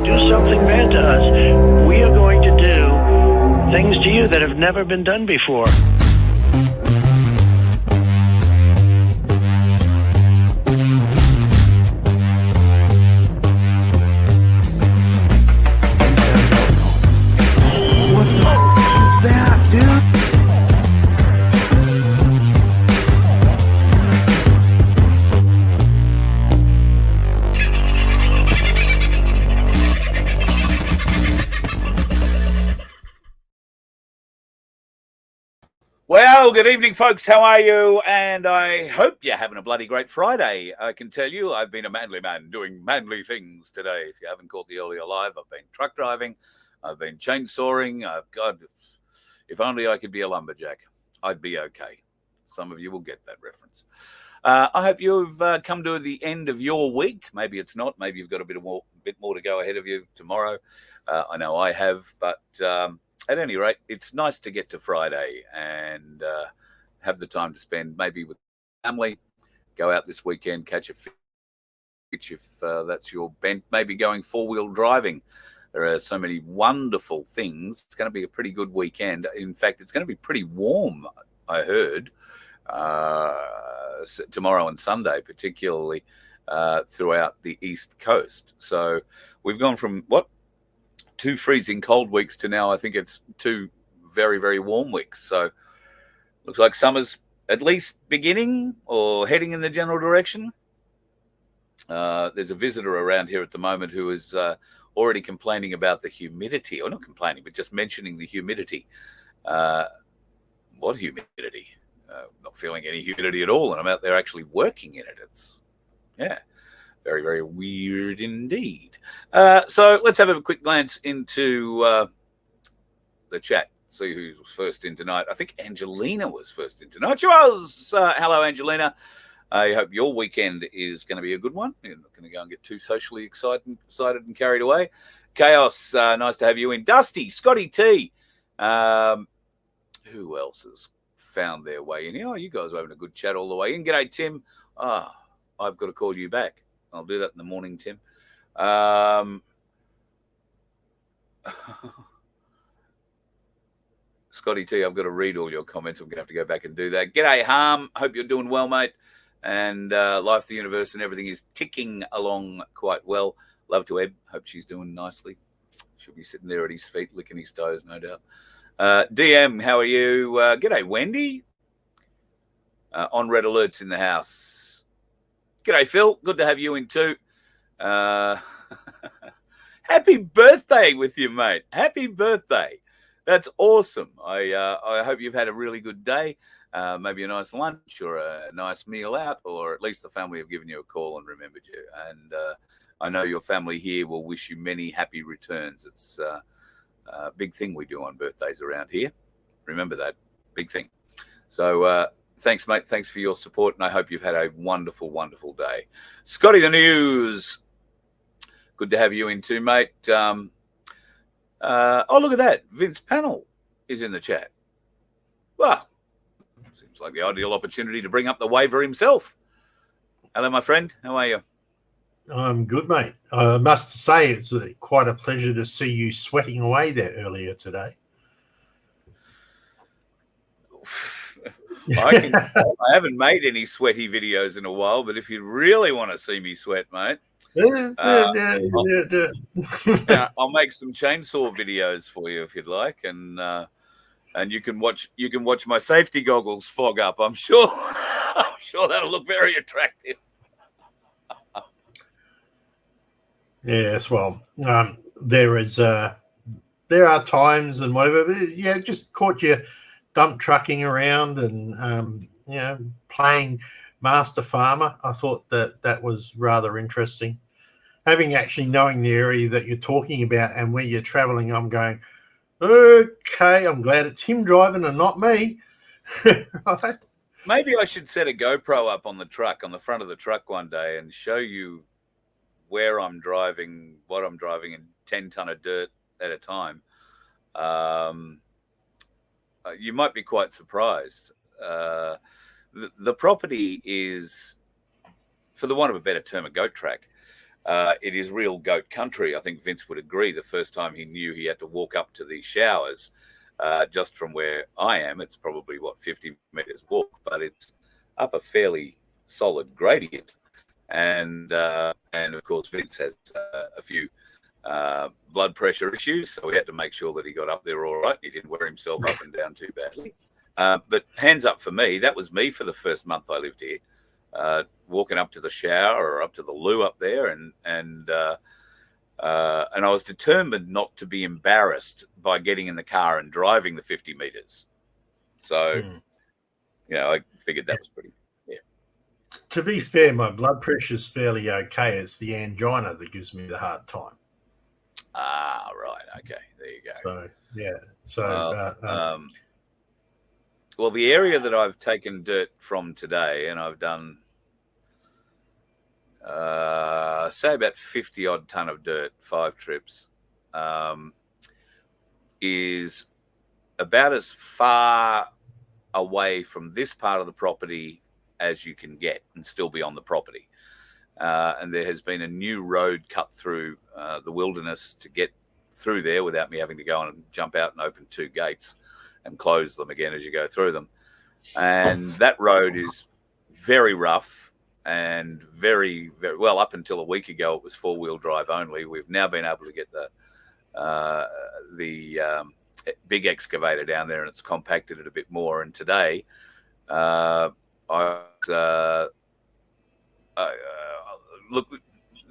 do something bad to us, we are going to do things to you that have never been done before. Well, good evening, folks. How are you? And I hope you're having a bloody great Friday. I can tell you I've been a manly man doing manly things today. If you haven't caught the earlier live, I've been truck driving. I've been chainsawing. God, if only I could be a lumberjack, I'd be okay. Some of you will get that reference. I hope you've come to the end of your week. Maybe it's not. Maybe you've got a bit more to go ahead of you tomorrow. I know I have, but... at any rate, it's nice to get to Friday and have the time to spend maybe with family, go out this weekend, catch a fish if that's your bent, maybe going four-wheel driving. There are so many wonderful things. It's going to be a pretty good weekend. In fact, it's going to be pretty warm, I heard, tomorrow and Sunday, particularly throughout the East Coast. So we've gone from, 2 freezing cold weeks to now I think it's 2 very, very warm weeks. So looks like summer's at least beginning or heading in the general direction. There's a visitor around here at the moment who is already complaining about the humidity, or not complaining, but just mentioning the humidity. What humidity? Not feeling any humidity at all, and I'm out there actually working in it. It's, yeah. Very, very weird indeed. So let's have a quick glance into the chat, see who was first in tonight. I think Angelina was first in tonight. She was. Hello, Angelina. I hope your weekend is going to be a good one. You're not going to go and get too socially excited and carried away. Chaos, nice to have you in. Dusty, Scotty T. Who else has found their way in? Oh, you guys are having a good chat all the way in. G'day, Tim. I've got to call you back. I'll do that in the morning, Tim. Scotty T, I've got to read all your comments. I'm going to have to go back and do that. G'day, Harm. Hope you're doing well, mate. And life, the universe, and everything is ticking along quite well. Love to Eb. Hope she's doing nicely. She'll be sitting there at his feet, licking his toes, no doubt. DM, how are you? G'day, Wendy. On red alerts in the house. G'day, Phil. Good to have you in too. Happy birthday with you, mate. Happy birthday. That's awesome. I hope you've had a really good day. Maybe a nice lunch or a nice meal out, or at least the family have given you a call and remembered you. And I know your family here will wish you many happy returns. It's a big thing we do on birthdays around here. Remember that. Big thing. So, thanks, mate. Thanks for your support, and I hope you've had a wonderful, wonderful day. Scotty the News. Good to have you in too, mate. Oh, look at that. Vince Panel is in the chat. Well, seems like the ideal opportunity to bring up the waiver himself. Hello, my friend. How are you? I'm good, mate. I must say it's quite a pleasure to see you sweating away there earlier today. I haven't made any sweaty videos in a while, but if you really want to see me sweat, mate, I'll make some chainsaw videos for you if you'd like, and you can watch my safety goggles fog up. I'm sure that'll look very attractive. Yes, well, there are times and whatever, but yeah, just caught you dump trucking around and playing Master Farmer. I thought that was rather interesting. Having actually knowing the area that you're talking about and where you're traveling, I'm going, okay, I'm glad it's him driving and not me. Right? Maybe I should set a GoPro up on the truck, on the front of the truck one day, and show you where I'm driving, what I'm driving in 10 ton of dirt at a time. You might be quite surprised. The property is, for the want of a better term, a goat track. It is real goat country. I think Vince would agree. The first time he knew he had to walk up to these showers, just from where I am, it's probably 50 meters walk, but it's up a fairly solid gradient. And of course, Vince has a few blood pressure issues, so we had to make sure that he got up there all right. He didn't wear himself up and down too badly. But hands up for me, that was me for the first month I lived here. Walking up to the shower or up to the loo up there, and I was determined not to be embarrassed by getting in the car and driving the 50 meters. So, I figured that was pretty. Yeah. To be fair, my blood pressure's fairly okay. It's the angina that gives me the hard time. Ah, right. Okay, there you go. So yeah. So well, the area that I've taken dirt from today, and I've done, say about 50 odd ton of dirt, 5 trips, is about as far away from this part of the property as you can get and still be on the property. And there has been a new road cut through the wilderness to get through there without me having to go and jump out and open 2 gates and close them again as you go through them. And that road is very rough and very, very well. Up until a week ago, it was 4-wheel drive only. We've now been able to get the big excavator down there, and it's compacted it a bit more. And today, look,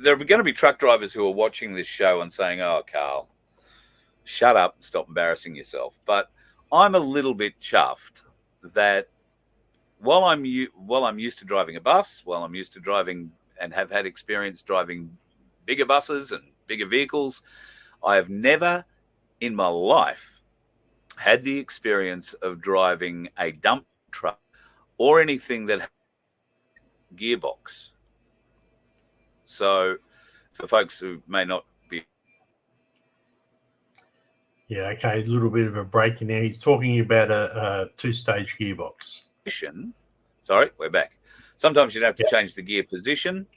there are going to be truck drivers who are watching this show and saying, "Oh, Carl, shut up and stop embarrassing yourself." But I'm a little bit chuffed that while I'm used to driving a bus, while I'm used to driving and have had experience driving bigger buses and bigger vehicles, I have never in my life had the experience of driving a dump truck or anything that had a gearbox. So for folks who may not be... Yeah, okay, a little bit of a break in there. He's talking about a 2-stage gearbox. Sorry, we're back. Sometimes you'd have to change the gear position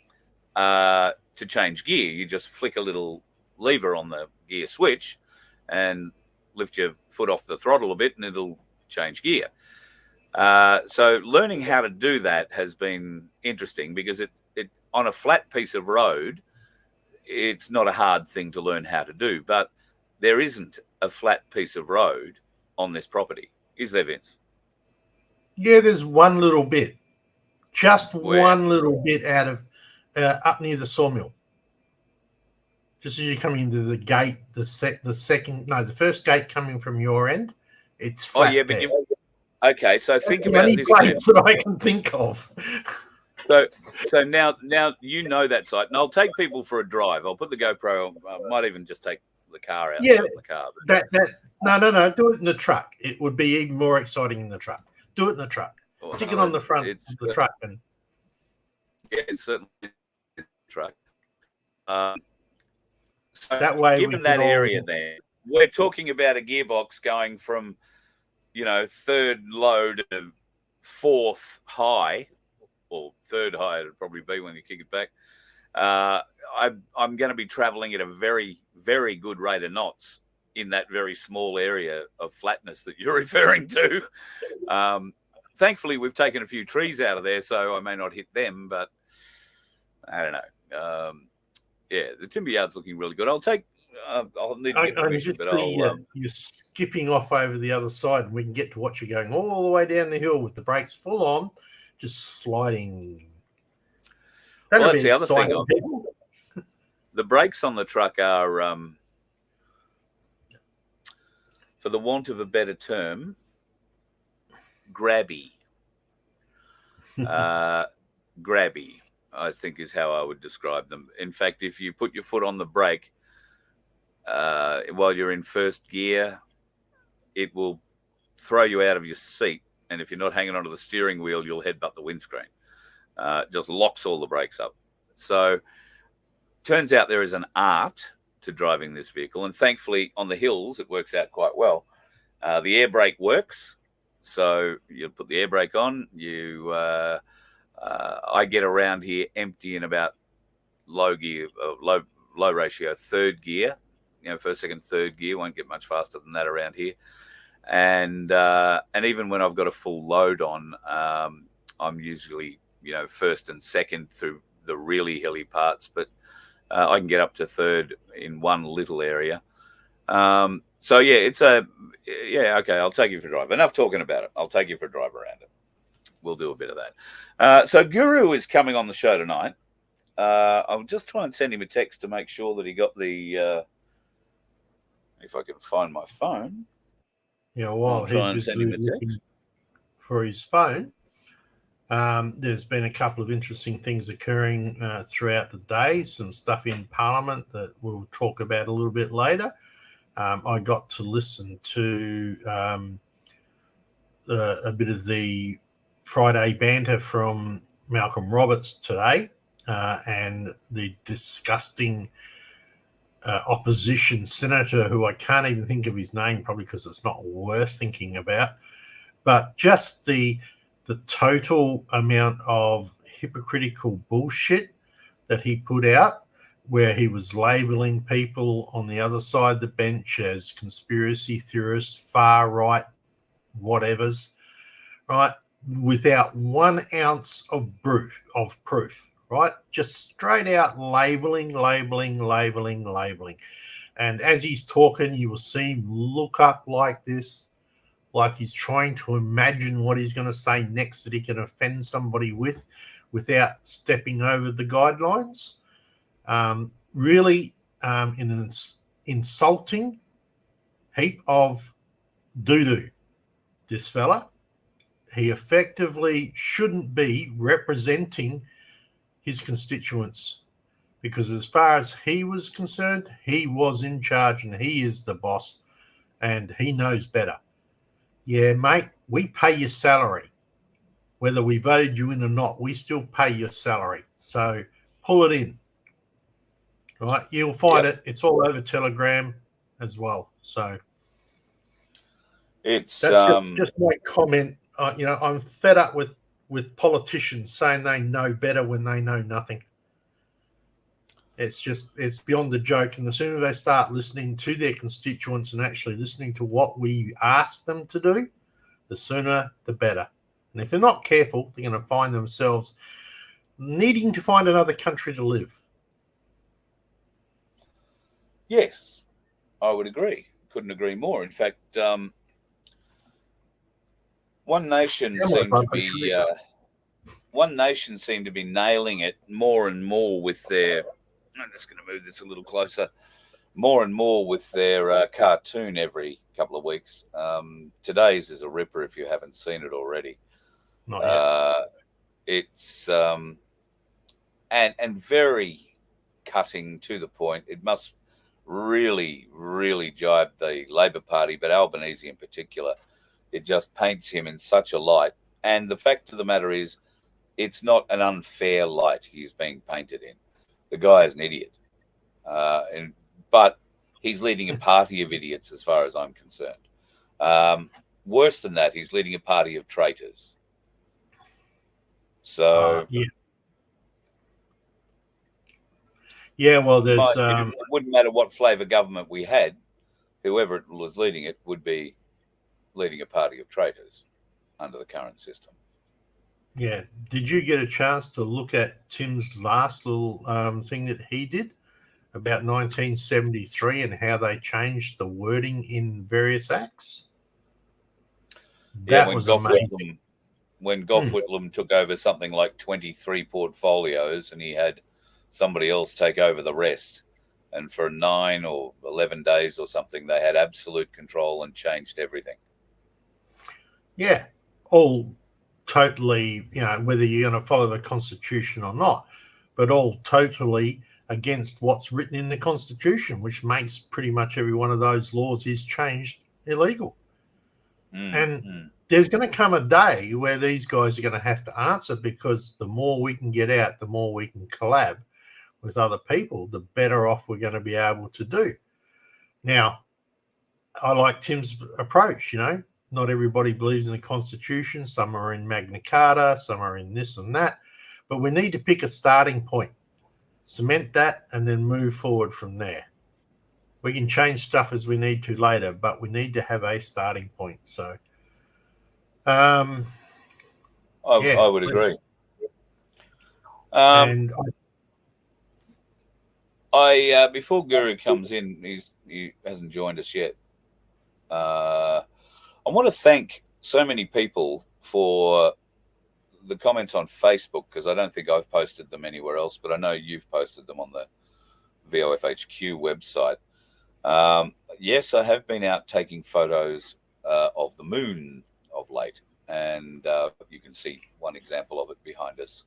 to change gear. You just flick a little lever on the gear switch and lift your foot off the throttle a bit and it'll change gear. So learning how to do that has been interesting because it on a flat piece of road, it's not a hard thing to learn how to do, but there isn't a flat piece of road on this property. Is there, Vince? Yeah, there's one little bit. Just Where? one little bit out of up near the sawmill. Just as you're coming into the gate, the first gate coming from your end, it's flat. Oh yeah, but okay. So that's think the about only this place that I can think of. So now you know that site, and I'll take people for a drive. I'll put the GoPro. I might even just take the car out. Yeah, in the car. No. Do it in the truck. It would be even more exciting in the truck. Do it in the truck. Stick it on the front of the truck, and yeah, it's certainly a truck. So that way, given that area there, we're talking about a gearbox going from, 3rd low to 4th high, or 3rd high it'd probably be when you kick it back. I'm going to be traveling at a very, very good rate of knots in that very small area of flatness that you're referring to. Thankfully, we've taken a few trees out of there, so I may not hit them, but I don't know. Yeah, the timber yard's looking really good. I'll need to get permission, but you're skipping off over the other side, and we can get to what you're going all the way down the hill with the brakes full on, just sliding. Well, that's the other thing. The brakes on the truck are, for the want of a better term, grabby. Grabby, I think, is how I would describe them. In fact, if you put your foot on the brake while you're in first gear, it will throw you out of your seat. And if you're not hanging onto the steering wheel, you'll headbutt the windscreen. Just locks all the brakes up. So turns out there is an art to driving this vehicle. And thankfully, on the hills, it works out quite well. The air brake works. So you put the air brake on. I get around here empty in about low gear, low ratio third gear. First, second, third gear. Won't get much faster than that around here. And even when I've got a full load on, I'm usually first and second through the really hilly parts, but I can get up to third in one little area. So yeah, okay. I'll take you for a drive. Enough talking about it. I'll take you for a drive around it. We'll do a bit of that. So Guru is coming on the show tonight. I'll just try and send him a text to make sure that he got the. If I can find my phone. Yeah, while he's busy looking for his phone, there's been a couple of interesting things occurring throughout the day. Some stuff in Parliament that we'll talk about a little bit later. I got to listen to a bit of the Friday banter from Malcolm Roberts today, and the disgusting opposition senator, who I can't even think of his name, probably because it's not worth thinking about, but just the total amount of hypocritical bullshit that he put out, where he was labeling people on the other side of the bench as conspiracy theorists, far right, whatevers, right, without 1 ounce of proof, right? Just straight out labeling. And as he's talking, you will see him look up like this, like he's trying to imagine what he's going to say next that he can offend somebody with without stepping over the guidelines. Really in an insulting heap of doo-doo, this fella. He effectively shouldn't be representing his constituents, because as far as he was concerned, he was in charge and he is the boss and he knows better. Yeah, mate, we pay your salary. Whether we voted you in or not, we still pay your salary. So pull it in. Right? You'll find it. It's all over Telegram as well. So it's that's just my comment. I'm fed up with politicians saying they know better when they know nothing. It's beyond the joke. And the sooner they start listening to their constituents and actually listening to what we ask them to do, the sooner the better. And if they're not careful, they're going to find themselves needing to find another country to live. Yes, I would agree. Couldn't agree more. In fact, One Nation seemed to be nailing it more and more with their. I'm just going to move this a little closer. More and more with their cartoon every couple of weeks. Today's is a ripper if you haven't seen it already. Not yet. It's and very cutting to the point. It must really, really jibe the Labor Party, but Albanese in particular. It just paints him in such a light. And the fact of the matter is, it's not an unfair light he's being painted in. The guy is an idiot. But he's leading a party of idiots as far as I'm concerned. Worse than that, he's leading a party of traitors. So... Yeah, well, there's... it wouldn't matter what flavour government we had. Whoever it was leading it would be leading a party of traitors under the current system. Yeah. Did you get a chance to look at Tim's last little thing that he did about 1973 and how they changed the wording in various acts? That was amazing. When Gough Whitlam took over something like 23 portfolios and he had somebody else take over the rest, and for 9 or 11 days or something, they had absolute control and changed everything. Yeah, all totally, whether you're going to follow the Constitution or not, but all totally against what's written in the Constitution, which makes pretty much every one of those laws is changed illegal. And there's going to come a day where these guys are going to have to answer, because the more we can get out, the more we can collab with other people, the better off we're going to be able to do. Now, I like Tim's approach, not everybody believes in the Constitution. Some are in Magna Carta, some are in this and that, but we need to pick a starting point. cement that, and then move forward from there. We can change stuff as we need to later, but we need to have a starting point. So, I would agree. And Before Guru comes in, he hasn't joined us yet. I want to thank so many people for the comments on Facebook, because I don't think I've posted them anywhere else, but I know you've posted them on the VOFHQ website. Yes, I have been out taking photos of the moon of late, and you can see one example of it behind us.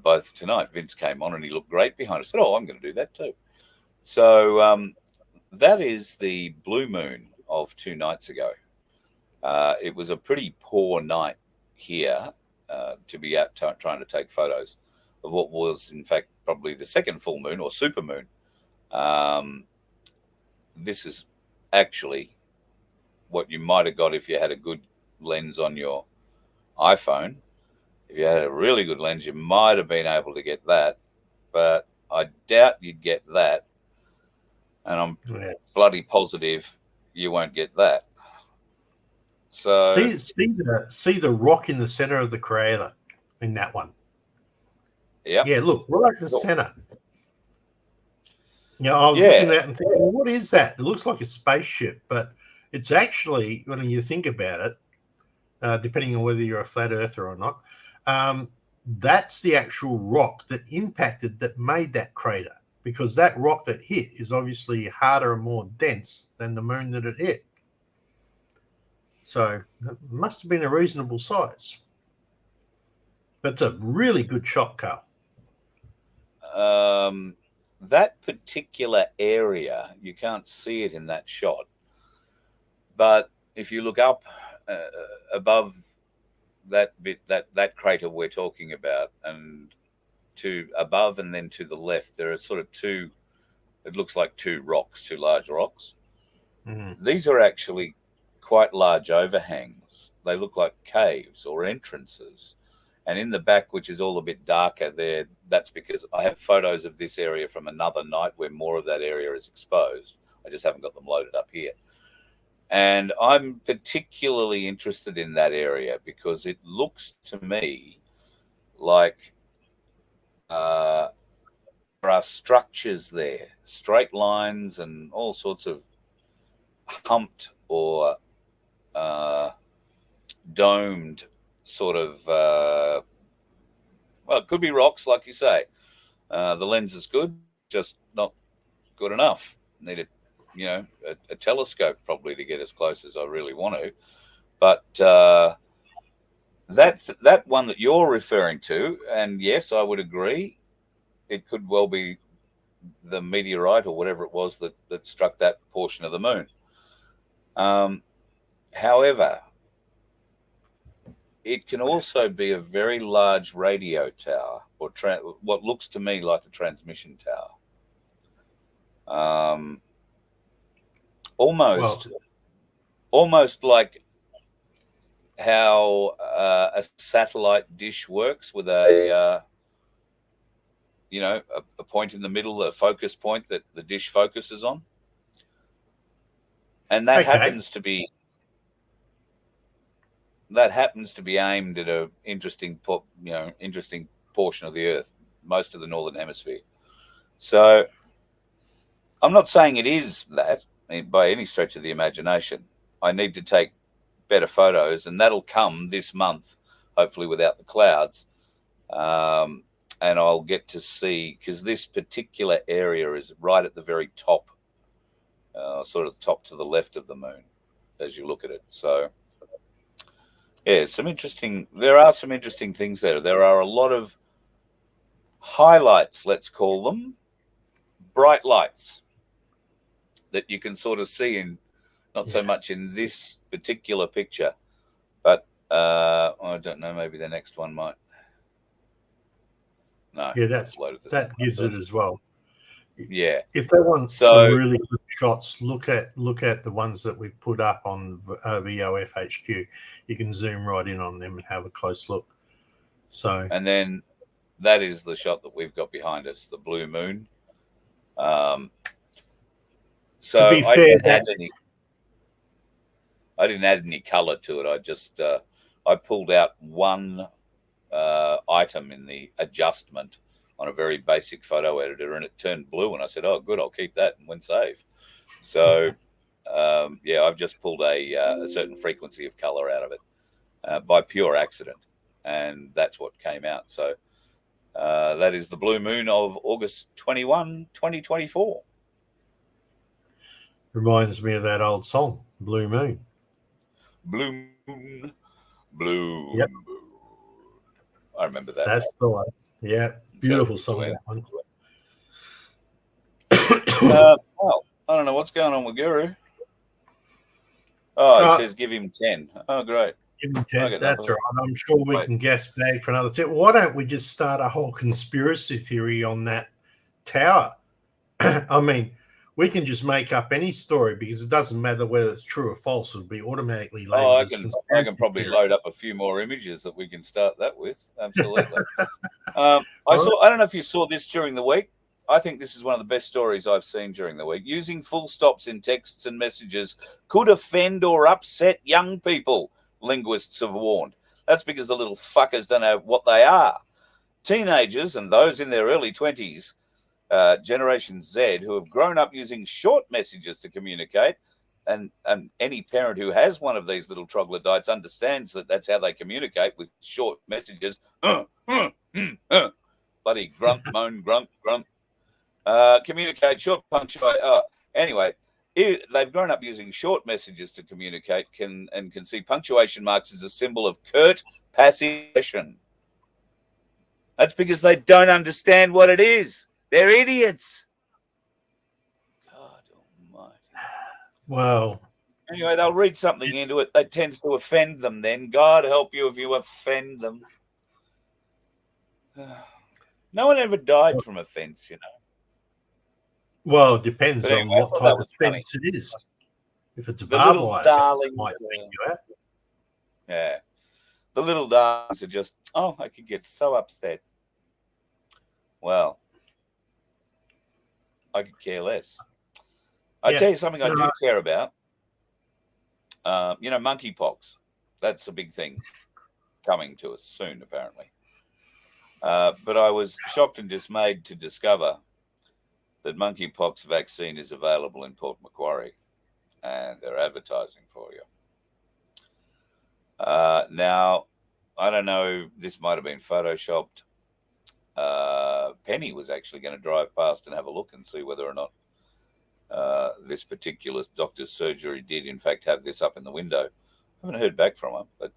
Both tonight, Vince came on and he looked great behind us. I said, "Oh, I'm going to do that too." So that is the blue moon of 2 nights ago. It was a pretty poor night here to be out trying to take photos of what was, in fact, probably the second full moon or super moon. This is actually what you might have got if you had a good lens on your iPhone. If you had a really good lens, you might have been able to get that, but I doubt you'd get that. And I'm bloody positive you won't get that. So see the rock in the center of the crater in that one. Yeah, look, right in the center. I was looking at that and thinking, well, what is that? It looks like a spaceship, but it's actually, when you think about it, depending on whether you're a flat earther or not, that's the actual rock that impacted, that made that crater, because that rock that hit is obviously harder and more dense than the moon that it hit. So it must have been a reasonable size. But it's a really good shot, Carl. That particular area, you can't see it in that shot. But if you look up above that bit, that crater we're talking about, and to above and then to the left, there are sort of two, it looks like two large rocks. Mm-hmm. These are actually quite large overhangs. They look like caves or entrances. And in the back, which is all a bit darker there, that's because I have photos of this area from another night where more of that area is exposed. I just haven't got them loaded up here. And I'm particularly interested in that area because it looks to me like there are structures there, straight lines and all sorts of humped or domed sort of, well, it could be rocks, like you say. The lens is good, just not good enough. Need a telescope probably to get as close as I really want to. But that one that you're referring to, and yes, I would agree, it could well be the meteorite or whatever it was that struck that portion of the moon. However, it can also be a very large radio tower, or what looks to me like a transmission tower. Almost like how a satellite dish works with a point in the middle, a focus point that the dish focuses on, and that happens to be aimed at a interesting portion of the Earth, most of the northern hemisphere. So I'm not saying it is that by any stretch of the imagination. I need to take better photos, and that'll come this month, hopefully without the clouds. And I'll get to see, because this particular area is right at the very top, sort of top to the left of the moon as you look at it. So yeah, there are some interesting things there. There are a lot of highlights, let's call them, bright lights that you can sort of see in, not so much in this particular picture, but I don't know, maybe the next one might. No. Yeah, that gives it as well. Yeah. If they want some really good shots, look at the ones that we've put up on VOFHQ. You can zoom right in on them and have a close look. So, and then that is the shot that we've got behind us, the blue moon. So To be I fair, didn't add any color to it. I just I pulled out one item in the adjustment on a very basic photo editor, and it turned blue. And I said, "Oh, good, I'll keep that," and went save. So yeah, I've just pulled a certain frequency of color out of it by pure accident, and that's what came out. So that is the blue moon of August 21, 2024. reminds me of that old song, Blue Moon. Blue moon, blue Yep. moon. I remember that. That's the one. Yeah, beautiful song. That one. Well, I don't know what's going on with Guru. Oh, it says give him 10. Oh, great. Give him 10. That's all right. I'm sure we can gas bag for another 10. Why don't we just start a whole conspiracy theory on that tower? I mean, we can just make up any story because it doesn't matter whether it's true or false. It'll be automatically labeled as conspiracy I can probably load up a few more images that we can start that with. Absolutely. I don't know if you saw this during the week. I think this is one of the best stories I've seen during the week. Using full stops in texts and messages could offend or upset young people, linguists have warned. That's because the little fuckers don't know what they are. Teenagers and those in their early 20s, Generation Z, who have grown up using short messages to communicate, and any parent who has one of these little troglodytes understands that that's how they communicate, with short messages. Bloody grunt, moan, grunt, grunt. Communicate, short punctuate. Anyway, they've grown up using short messages to communicate, can see punctuation marks as a symbol of curt passivation. That's because they don't understand what it is. They're idiots. God almighty. Well, anyway, they'll read something into it that tends to offend them then. God help you if you offend them. No one ever died from offense, you know. Well, it depends anyway, on what type of offense it is. If it's a barbed wire, it might make you out. Yeah. The little darlings are just, I could get so upset. Well, I could care less. I tell you something I do care about. Monkeypox. That's a big thing coming to us soon, apparently. But I was shocked and dismayed to discover that monkeypox vaccine is available in Port Macquarie, and they're advertising for you. Now, I don't know, this might have been photoshopped. Penny was actually going to drive past and have a look and see whether or not this particular doctor's surgery did, in fact, have this up in the window. I haven't heard back from her, but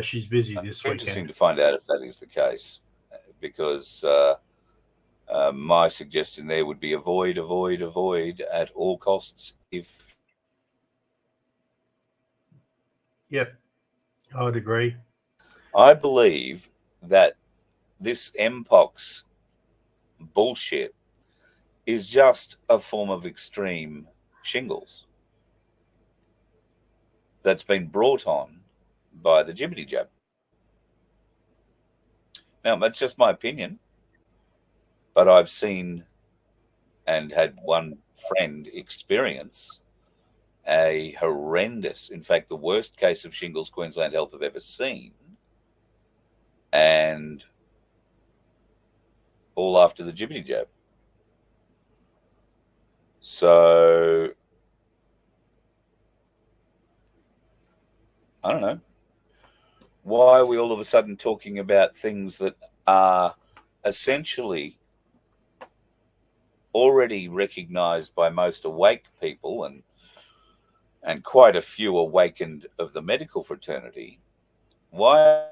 she's busy this weekend. Interesting to find out if that is the case, because my suggestion there would be avoid at all costs. Yep, I would agree. I believe that this Mpox bullshit is just a form of extreme shingles that's been brought on by the jibbity jab. Now, that's just my opinion, but I've seen and had one friend experience a horrendous, in fact, the worst case of shingles Queensland Health have ever seen, and all after the jibbity jab. So, I don't know. Why are we all of a sudden talking about things that are essentially already recognized by most awake people and quite a few awakened of the medical fraternity? Why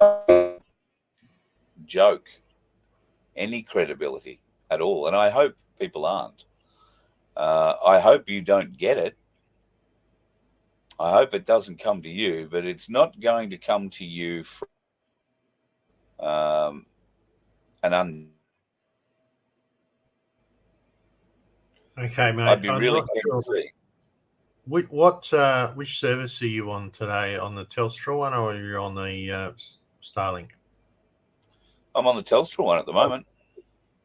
joke any credibility at all? And I hope people aren't. I hope you don't get it. I hope it doesn't come to you, but it's not going to come to you from Okay, mate. I'd be really keen to see. Which service are you on today? On the Telstra one, or are you on the Starlink? I'm on the Telstra one at the moment.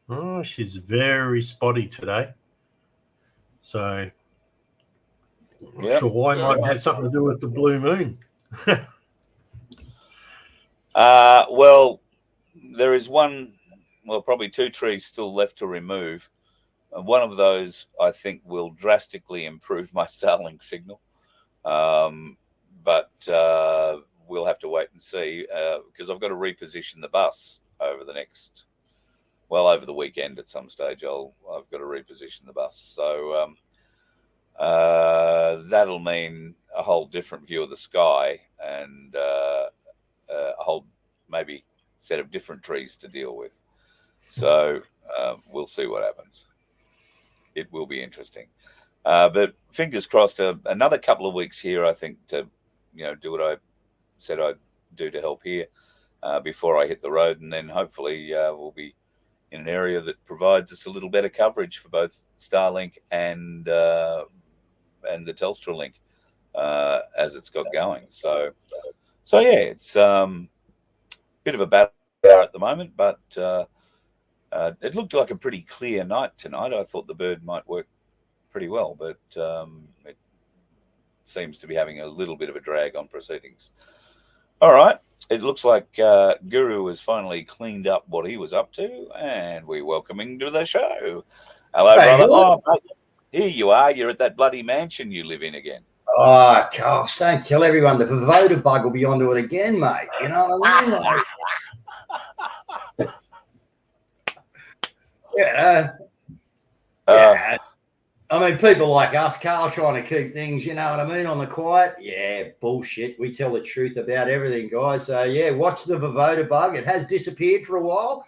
Oh, she's very spotty today. So I'm not sure why. Might have had something to do with the blue moon. Well, there is probably 2 trees still left to remove. One of those, I think, will drastically improve my Starlink signal. But we'll have to wait and see because I've got to reposition the bus over the weekend at some stage. I've got to reposition the bus. So that'll mean a whole different view of the sky and a whole maybe set of different trees to deal with. So we'll see what happens. It will be interesting. But fingers crossed, another couple of weeks here, I think, to do what I said I'd do to help here before I hit the road, and then hopefully we'll be in an area that provides us a little better coverage for both Starlink and the Telstra link as it's got going. So yeah, it's a bit of a battle at the moment, but it looked like a pretty clear night tonight. I thought the bird might work pretty well, but it seems to be having a little bit of a drag on proceedings. All right. It looks like Guru has finally cleaned up what he was up to, and we welcome him to the show. Hello, brother. Oh, here you are. You're at that bloody mansion you live in again. Oh, gosh, don't tell everyone. The Voda bug will be onto it again, mate. You know what I mean? Yeah. I mean, people like us, Carl, trying to keep things, you know what I mean, on the quiet. Yeah, bullshit. We tell the truth about everything, guys. So, yeah, watch the Voda bug. It has disappeared for a while.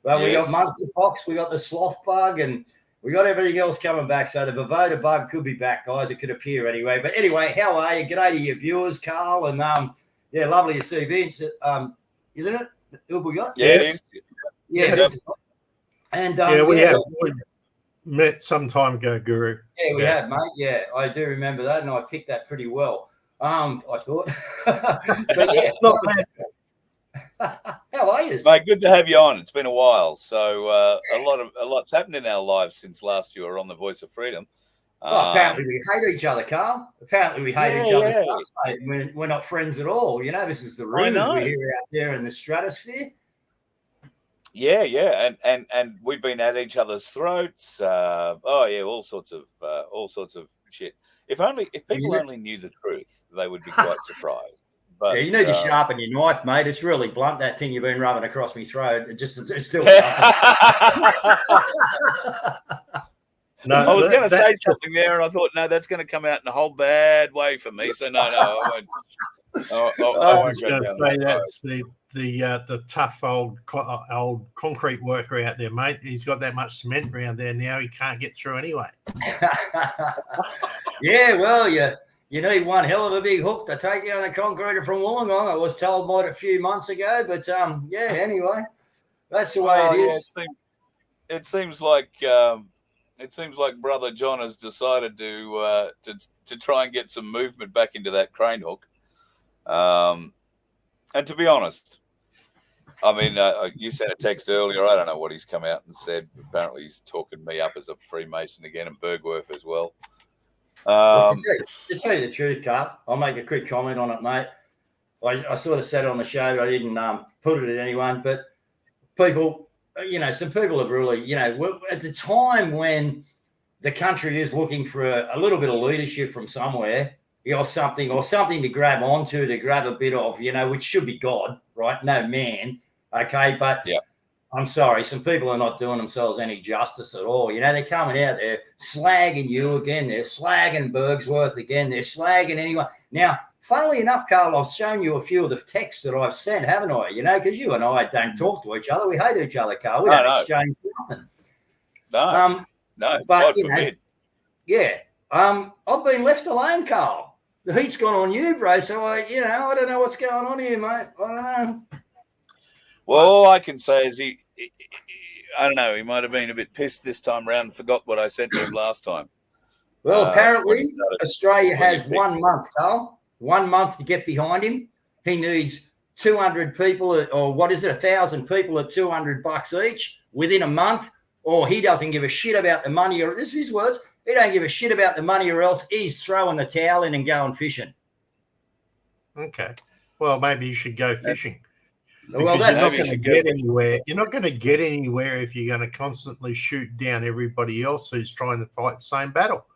But we got monkeypox, we got the sloth bug, and we got everything else coming back. So the Voda bug could be back, guys. It could appear anyway. But anyway, how are you? G'day to your viewers, Carl. And, yeah, lovely to see Vince. Isn't it? Who have we got? Yeah, it is. Yeah, Vince. And, we have met some time ago, Guru. Yeah, we have, mate. Yeah, I do remember that, and I picked that pretty well. I thought. But yeah, not bad. How are you, mate? Good to have you on. It's been a while, so a lot's happened in our lives since last you were on the Voice of Freedom. Apparently we hate each other, Carl. Apparently we hate each other, mate. We're not friends at all. You know, this is the rumors we hear out there in the stratosphere. Yeah, and we've been at each other's throats. All sorts of shit. If people only knew the truth, they would be quite surprised. But yeah, you need to sharpen your knife, mate. It's really blunt. That thing you've been rubbing across my throat. It's still. No, I was going to say something there, and I thought, no, that's going to come out in a whole bad way for me. So no, I won't. I was going to say that's the tough old concrete worker out there, mate. He's got that much cement around there now. He can't get through anyway. Yeah, well, you need one hell of a big hook to take down a concreter from Wollongong. I was told a few months ago, but yeah. Anyway, that's the way it is. It seems like Brother John has decided to try and get some movement back into that crane hook. And to be honest, I mean, you sent a text earlier. I don't know what he's come out and said. Apparently, he's talking me up as a Freemason again, and Bergwerf as well. To tell you the truth, Carl, I'll make a quick comment on it, mate. I sort of said on the show, I didn't put it at anyone, but people, some people have really, at the time when the country is looking for a little bit of leadership from somewhere, or something to grab onto, to grab a bit of, which should be God, right? No man, okay? But yeah. I'm sorry, some people are not doing themselves any justice at all. They're coming out there slagging you again. They're slagging Bergsworth again. They're slagging anyone. Now, funnily enough, Carl, I've shown you a few of the texts that I've sent, haven't I? Because you and I don't talk to each other. We hate each other, Carl. We don't exchange nothing. No, but, yeah. I've been left alone, Carl. The heat's gone on you, bro. So, I don't know what's going on here, mate. I don't know. Well, all I can say is I don't know, he might have been a bit pissed this time around and forgot what I said to him last time. Well, apparently Australia has 1 month, Carl. 1 month to get behind him. He needs 200 people, or what is it, 1,000 people at $200 each within a month, or he doesn't give a shit about the money, or this is his words, he don't give a shit about the money, or else he's throwing the towel in and going fishing. Okay. Well, maybe you should go fishing. Well, Because that's you're not going to get anywhere. You're not going to get anywhere if you're going to constantly shoot down everybody else who's trying to fight the same battle.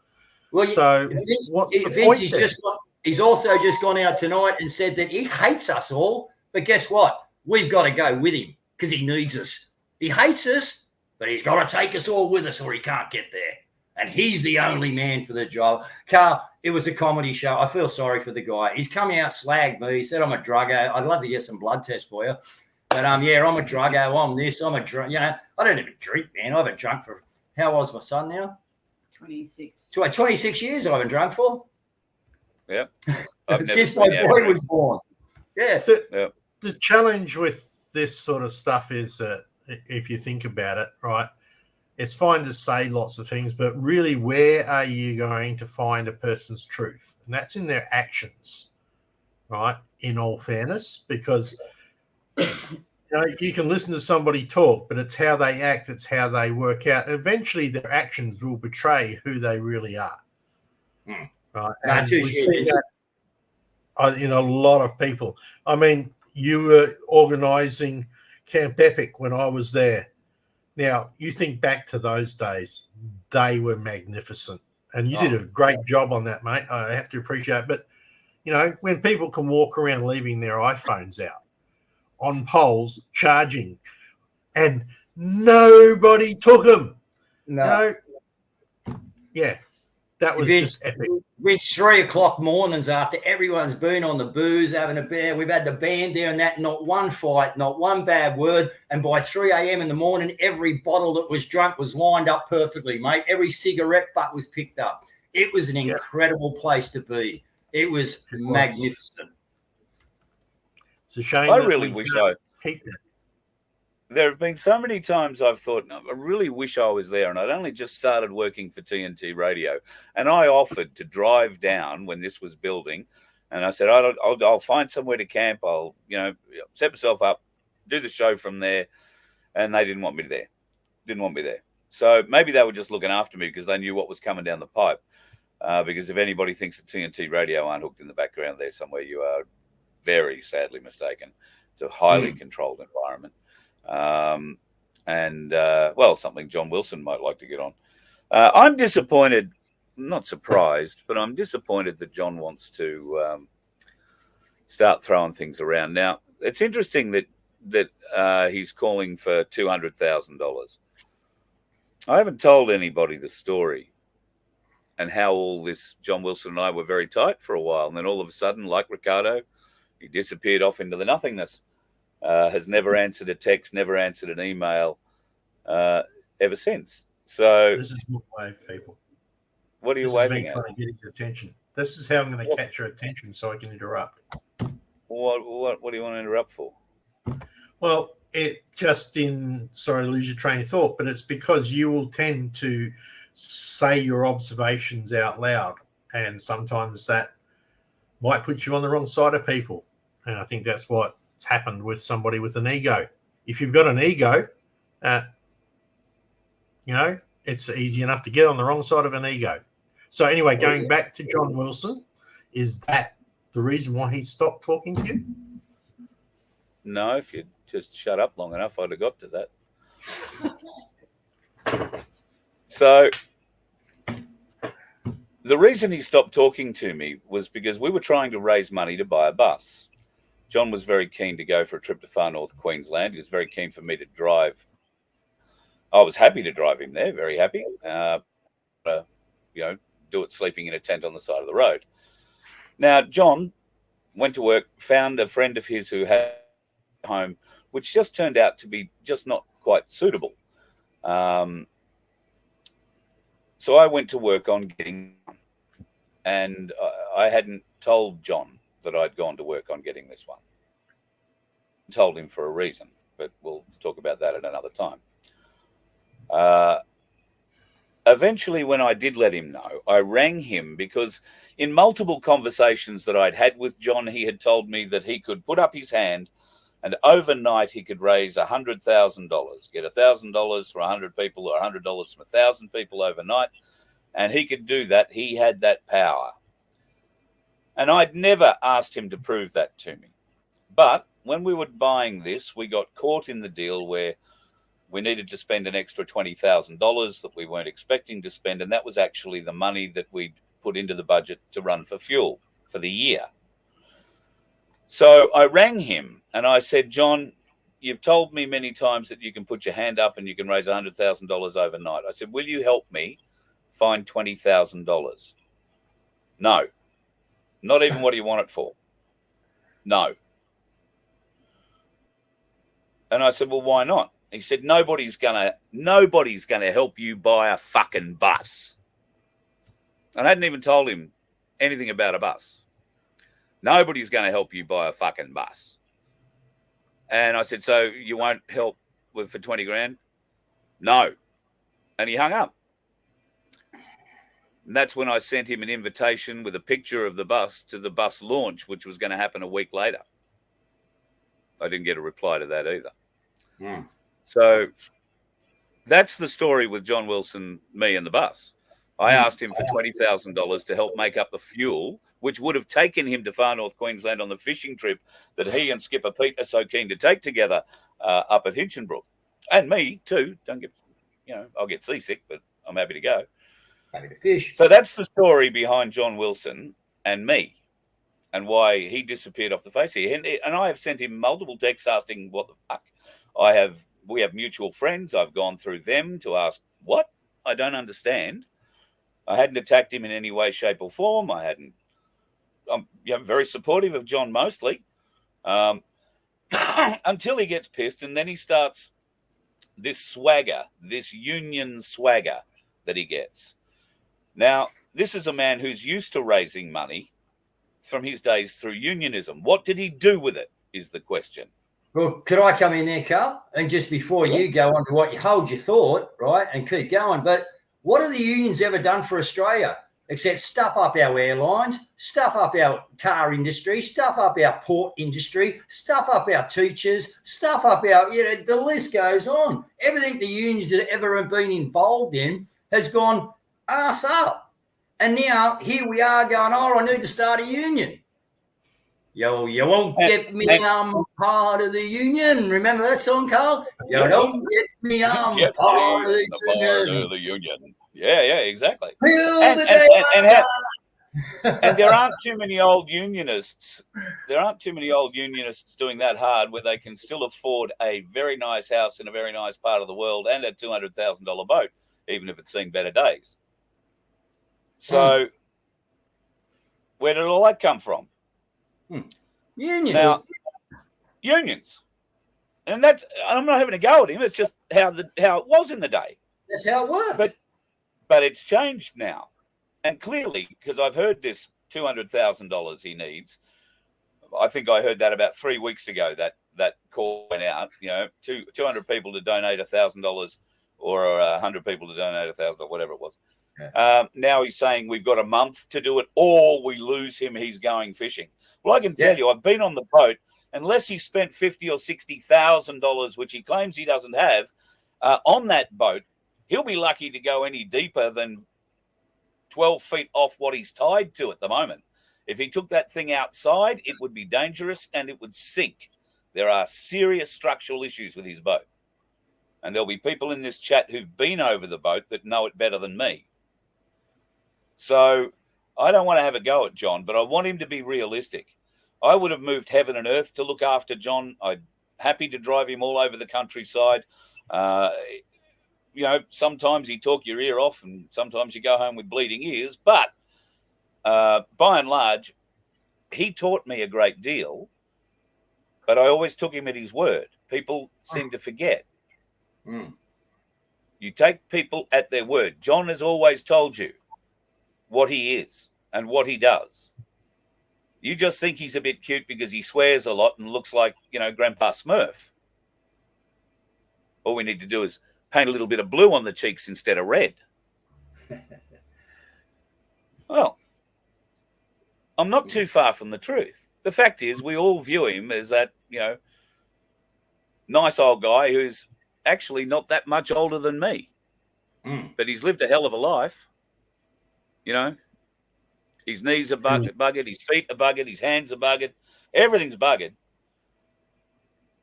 Well, so what's the point there? He's also just gone out tonight and said that he hates us all. But guess what? We've got to go with him because he needs us. He hates us, but he's got to take us all with us or he can't get there. And he's the only man for the job. Carl, it was a comedy show. I feel sorry for the guy. He's come out, slagged me. He said, I'm a druggo. I'd love to get some blood tests for you. But, yeah, I'm a druggo. I'm this. I'm a drunk. You know, I don't even drink, man. I haven't drunk for, how old's my son now? 26. 26 years I haven't drunk for. Yeah. Since my boy was born. Yeah. So the challenge with this sort of stuff is that if you think about it, right, it's fine to say lots of things, but really where are you going to find a person's truth? And that's in their actions, right, in all fairness, because you can listen to somebody talk, but it's how they act, it's how they work out. And eventually their actions will betray who they really are. Right. And we see that in a lot of people. I mean, you were organising Camp Epic when I was there. Now, you think back to those days, they were magnificent. And you did a great job on that, mate. I have to appreciate it. But, you know, when people can walk around leaving their iPhones out on poles, charging, and nobody took them. No. Yeah, that was just epic. It's 3 o'clock mornings after everyone's been on the booze, having a beer. We've had the band there and that, not one fight, not one bad word. And by 3 a.m. in the morning, every bottle that was drunk was lined up perfectly, mate. Every cigarette butt was picked up. It was an incredible place to be. It was magnificent. It's a shame. I really wish I keep that. There have been so many times I've thought, no, I really wish I was there. And I'd only just started working for TNT Radio. And I offered to drive down when this was building. And I said, I'll find somewhere to camp. I'll, set myself up, do the show from there. And they didn't want me there. So maybe they were just looking after me because they knew what was coming down the pipe. Because if anybody thinks that TNT Radio aren't hooked in the background there somewhere, you are very sadly mistaken. It's a highly controlled environment. Something John Wilson might like to get on. I'm disappointed, not surprised, but I'm disappointed that John wants to start throwing things around. Now, it's interesting that he's calling for $200,000. I haven't told anybody the story and how all this, John Wilson and I were very tight for a while. And then all of a sudden, like Ricardo, he disappeared off into the nothingness. Has never answered a text, never answered an email ever since. So this is my wave, people. What are you waving at? Trying to get his attention. This is how I'm going to catch your attention so I can interrupt. What do you want to interrupt for? Well, sorry to lose your train of thought, but it's because you will tend to say your observations out loud, and sometimes that might put you on the wrong side of people. And I think that's what's happened with somebody with an ego. If you've got an ego, it's easy enough to get on the wrong side of an ego. So anyway, going back to John Wilson, is that the reason why he stopped talking to you? No, if you'd just shut up long enough, I'd have got to that. So the reason he stopped talking to me was because we were trying to raise money to buy a bus. John was very keen to go for a trip to far north Queensland. He was very keen for me to drive. I was happy to drive him there, very happy. Do it sleeping in a tent on the side of the road. Now, John went to work, found a friend of his who had a home, which just turned out to be just not quite suitable. So I went to work on getting, and I hadn't told John that I'd gone to work on getting this one. I told him for a reason, but we'll talk about that at another time. Eventually, when I did let him know, I rang him because in multiple conversations that I'd had with John, he had told me that he could put up his hand And overnight, he could raise $100,000, get $1,000 for 100 people or $100 from 1,000 people overnight. And he could do that. He had that power. And I'd never asked him to prove that to me. But when we were buying this, we got caught in the deal where we needed to spend an extra $20,000 that we weren't expecting to spend. And that was actually the money that we'd put into the budget to run for fuel for the year. So I rang him and I said, John, you've told me many times that you can put your hand up and you can raise $100,000 overnight. I said, will you help me find $20,000? No. Not even what do you want it for? No. And I said, well, why not? He said, nobody's gonna help you buy a fucking bus. And I hadn't even told him anything about a bus. Nobody's going to help you buy a fucking bus. And I said, so you won't help for 20 grand? No. And he hung up. And that's when I sent him an invitation with a picture of the bus to the bus launch, which was going to happen a week later. I didn't get a reply to that either. Yeah. So that's the story with John Wilson, me and the bus. I asked him for $20,000 to help make up the fuel, which would have taken him to far north Queensland on the fishing trip that he and Skipper Pete are so keen to take together up at Hinchinbrook. And me too. I'll get seasick, but I'm happy to go. Happy to fish. So that's the story behind John Wilson and me and why he disappeared off the face here. And I have sent him multiple texts asking what the fuck. We have mutual friends. I've gone through them to ask what? I don't understand. I hadn't attacked him in any way, shape, or form. I'm very supportive of John mostly, until he gets pissed, and then he starts this swagger, this union swagger that he gets. Now, this is a man who's used to raising money from his days through unionism. What did he do with it is the question. Well, could I come in there, Carl? And just before you go on to what you hold your thought, right, and keep going, but what have the unions ever done for Australia except stuff up our airlines, stuff up our car industry, stuff up our port industry, stuff up our teachers, stuff up our, the list goes on. Everything the unions have ever been involved in has gone ass up. And now here we are going, I need to start a union. Yo, you won't get me, I'm part of the union. Remember that song, Carl? You don't get me, I'm part of the union. Yeah, exactly. And there aren't too many old unionists. There aren't too many old unionists doing that hard where they can still afford a very nice house in a very nice part of the world and a $200,000 boat, even if it's seen better days. So where did all that come from? Unions. Now, unions. And that, I'm not having a go at him. It's just how it was in the day. That's how it worked. But it's changed now. And clearly, because I've heard this $200,000 he needs. I think I heard that about 3 weeks ago, that call went out, 200 people to donate $1,000 or 100 people to donate $1,000 or whatever it was. Yeah. Now he's saying we've got a month to do it or we lose him, he's going fishing. Well, I can tell you, I've been on the boat, unless he spent $50,000 or $60,000, which he claims he doesn't have, on that boat, he'll be lucky to go any deeper than 12 feet off what he's tied to at the moment. If he took that thing outside, it would be dangerous and it would sink. There are serious structural issues with his boat. And there'll be people in this chat who've been over the boat that know it better than me. So I don't want to have a go at John, but I want him to be realistic. I would have moved heaven and earth to look after John. I'm happy to drive him all over the countryside. Sometimes he talk your ear off and sometimes you go home with bleeding ears. But by and large, he taught me a great deal, but I always took him at his word. People seem to forget. You take people at their word. John has always told you what he is and what he does. You just think he's a bit cute because he swears a lot and looks like, Grandpa Smurf. All we need to do is paint a little bit of blue on the cheeks instead of red. Well, I'm not too far from the truth. The fact is we all view him as that, nice old guy who's actually not that much older than me, but he's lived a hell of a life. You know, his knees are buggered, his feet are buggered, his hands are buggered, everything's buggered.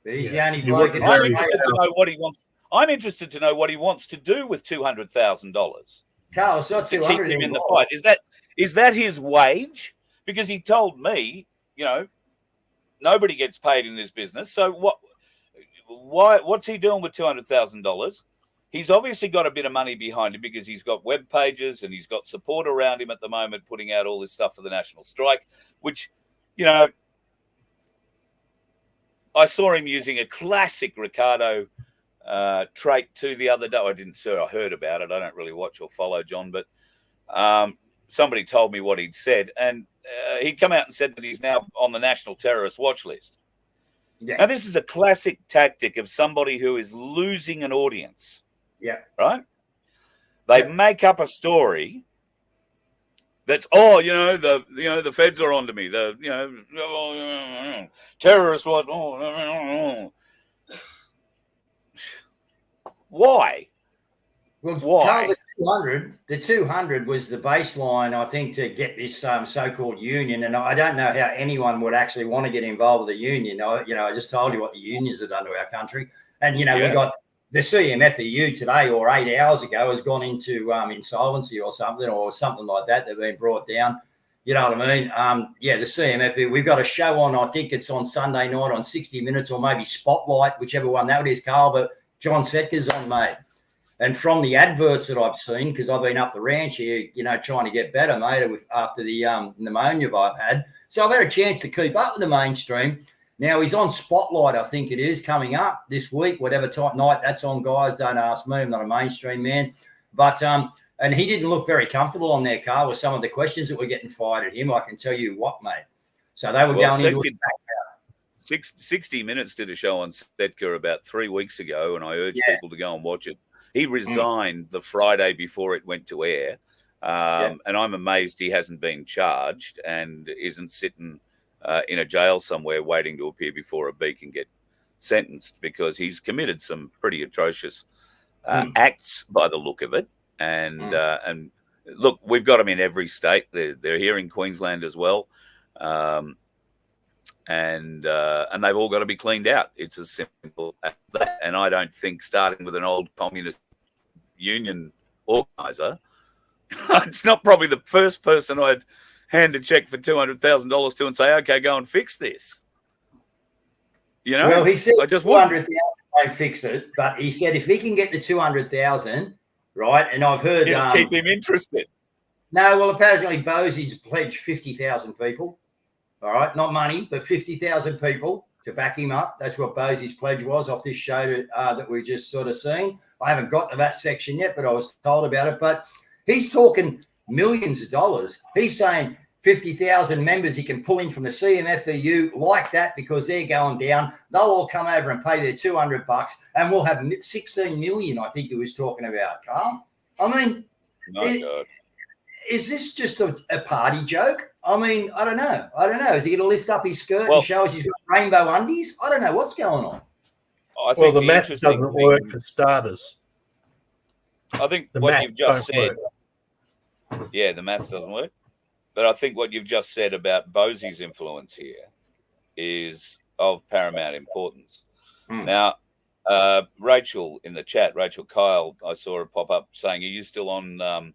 But he's the only He bloke. wasn't I'm very interested to know what he wants. I'm interested to know what he wants to do with $200,000 Carl, it's not to 200 keep him in the anymore. fight. Is that his wage? Because he told me, you know, nobody gets paid in this business. So what's he doing with $200,000? He's obviously got a bit of money behind him because he's got web pages and he's got support around him at the moment, putting out all this stuff for the national strike, which, you know, I saw him using a classic Ricardo trait to the other day. I didn't, sir. I heard about it. I don't really watch or follow John, but somebody told me what he'd said, and he'd come out and said that he's now on the national terrorist watch list. Yeah. Now, this is a classic tactic of somebody who is losing an audience. Yeah. Right? They make up a story that's, the feds are onto me. Terrorists, what? Why? Well, why? Carl, the 200 was the baseline, I think, to get this so-called union. And I don't know how anyone would actually want to get involved with the union. I just told you what the unions have done to our country. And, we got the CMFEU today or 8 hours ago has gone into insolvency or something like that. They've been brought down. You know what I mean? The CMFEU, we've got a show on, I think it's on Sunday night on 60 Minutes or maybe Spotlight, whichever one that is, Carl, but John Setker's on, mate. And from the adverts that I've seen, because I've been up the ranch here, trying to get better, mate, after the pneumonia I've had. So I've had a chance to keep up with the mainstream. Now, he's on Spotlight, I think it is, coming up this week, whatever night that's on, guys. Don't ask me. I'm not a mainstream man. But, and he didn't look very comfortable on their car with some of the questions that were getting fired at him. I can tell you what, mate. So they were going into it. 60 Minutes did a show on Setker about 3 weeks ago, and I urge people to go and watch it. He resigned the Friday before it went to air, and I'm amazed he hasn't been charged and isn't sitting in a jail somewhere waiting to appear before a beak and get sentenced, because he's committed some pretty atrocious acts by the look of it. And look, we've got them in every state. They're here in Queensland as well. And they've all got to be cleaned out. It's as simple as that. And I don't think starting with an old communist union organizer, it's not probably the first person I'd hand a check for $200,000 to and say, okay, go and fix this. Well, he said 200,000 won't fix it, but he said if he can get the 200,000, right? And I've heard keep him interested. No, well, apparently Bosey's pledged 50,000 people. All right, not money, but 50,000 people to back him up. That's what Bosey's pledge was off this show that we just sort of seen. I haven't got to that section yet, but I was told about it. But he's talking millions of dollars. He's saying 50,000 members he can pull in from the CMFEU like that because they're going down. They'll all come over and pay their $200, and we'll have 16 million, I think he was talking about, Carl. I mean, is this just a party joke? I mean, I don't know. Is he going to lift up his skirt and show us he's got rainbow undies? I don't know what's going on. Well, the maths doesn't work for starters. I think what you've just said. Yeah, the maths doesn't work. But I think what you've just said about Bosey's influence here is of paramount importance. Now, Rachel in the chat, Rachel Kyle, I saw her pop up saying, are you still on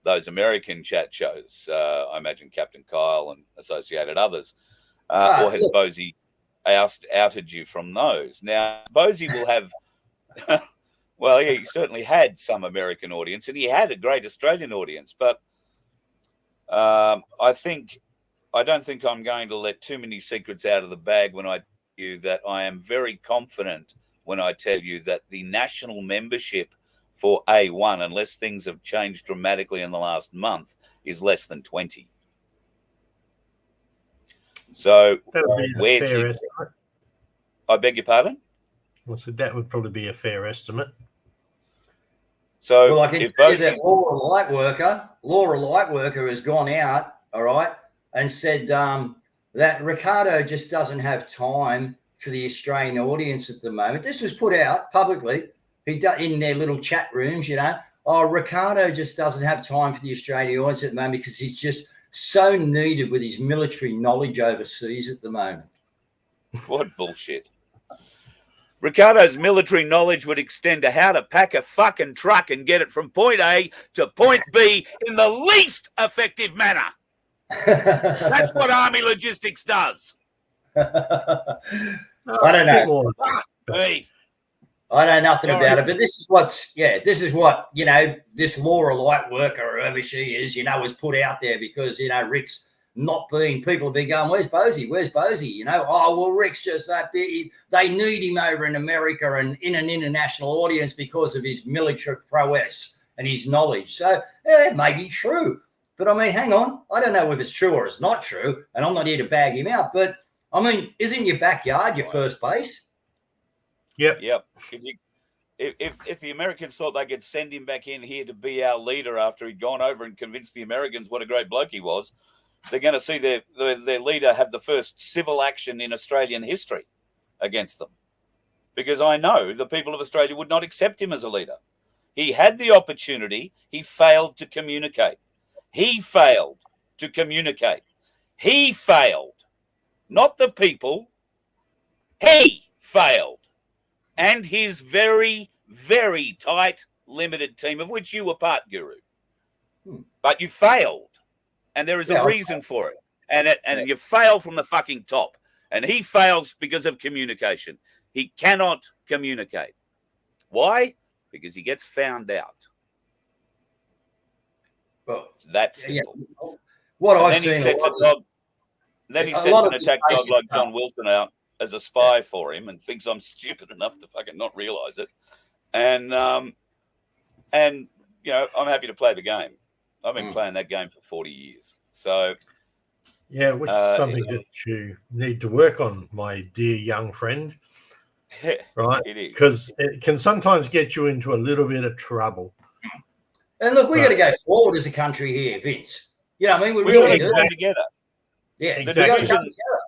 those American chat shows? I imagine Captain Kyle and associated others. Or has Bosey outed you from those? Now, Bosey will have... well, he certainly had some American audience, and he had a great Australian audience, but I don't think I'm going to let too many secrets out of the bag when I tell you that I am very confident when I tell you that the national membership for A1, unless things have changed dramatically in the last month, is less than 20. So where's he? Estimate. I beg your pardon? Well, so that would probably be a fair estimate. So I can tell you that Laura Lightworker has gone out, all right, and said that Ricardo just doesn't have time for the Australian audience at the moment. This was put out publicly in their little chat rooms, you know. Oh, Ricardo just doesn't have time for the Australian audience at the moment because he's just so needed with his military knowledge overseas at the moment. What bullshit. Ricardo's military knowledge would extend to how to pack a fucking truck and get it from point A to point B in the least effective manner. That's what Army logistics does. I don't know. Hey. I know nothing about it, but this is what, you know, this Laura Lightworker or whoever she is, you know, was put out there because, you know, Rick's not being, people have been going, where's Bosie? Where's Bosie? You know, oh, well, Rick's just that big. They need him over in America and in an international audience because of his military prowess and his knowledge. So it may be true, but I mean, hang on. I don't know if it's true or it's not true, and I'm not here to bag him out, but I mean, isn't your backyard your first base? Yep. If the Americans thought they could send him back in here to be our leader after he'd gone over and convinced the Americans what a great bloke he was, they're going to see their leader have the first civil action in Australian history against them. Because I know the people of Australia would not accept him as a leader. He had the opportunity. He failed to communicate. He failed. Not the people. He failed. And his very, very tight, limited team, of which you were part, Guru. But you failed. And there is a reason for it. And you fail from the fucking top. And he fails because of communication. He cannot communicate. Why? Because he gets found out. Well, that's simple. Yeah. What I've seen. Then he sends an attack dog like John Wilson out as a spy for him and thinks I'm stupid enough to fucking not realize it. And you know, I'm happy to play the game. I've been playing that game for 40 years. So yeah, which is something that you need to work on, my dear young friend. Right? It is. Because it can sometimes get you into a little bit of trouble. And look, we got to go forward as a country here, Vince. You know, I mean, we really do come together. Yeah, exactly. we got to come together.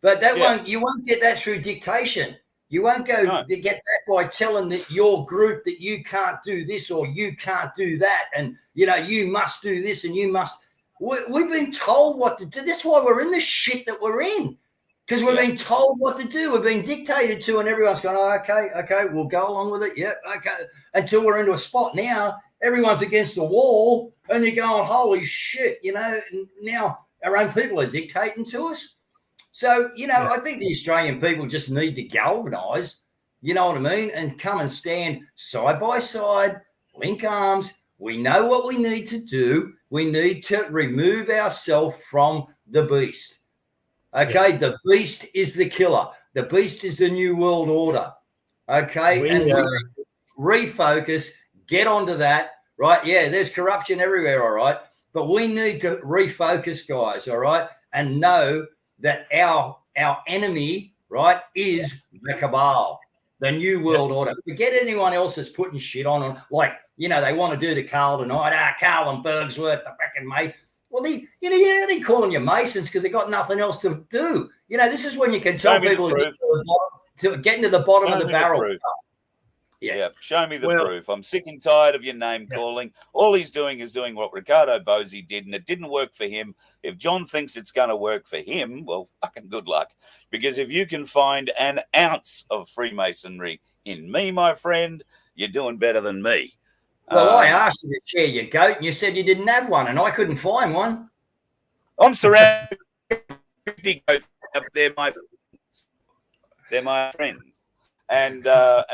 But that won't. You won't get that through dictation. You won't go to get that by telling that your group that you can't do this or you can't do that, and you know you must do this and you must. We've been told what to do. That's why we're in the shit that we're in, because we're being told what to do. We're being dictated to, and everyone's going, oh, okay, we'll go along with it. Yeah, okay. Until we're into a spot now, everyone's against the wall, and you're going, holy shit, you know. Now our own people are dictating to us. So, you know, I think the Australian people just need to galvanise, you know what I mean, and come and stand side by side, link arms. We know what we need to do. We need to remove ourselves from the beast. Okay, the beast is the killer. The beast is the new world order. Okay, we refocus, get onto that, right? Yeah, there's corruption everywhere, all right, but we need to refocus, guys, all right, and know that our enemy, right, is the cabal, the new world order. Forget anyone else that's putting shit on, like, you know, they want to do the Carl tonight. Carl and Bergsworth, the fucking mate. Well, they're calling you Masons because they got nothing else to do. You know, this is when you can tell people to get into the bottom of the barrel. Yeah, show me the proof. I'm sick and tired of your name calling. All he's doing is doing what Ricardo Bosie did, and it didn't work for him. If John thinks it's going to work for him, well, fucking good luck. Because if you can find an ounce of Freemasonry in me, my friend, you're doing better than me. Well, I asked you to share your goat, and you said you didn't have one, and I couldn't find one. I'm surrounded with 50 goats up there, they're my friends. And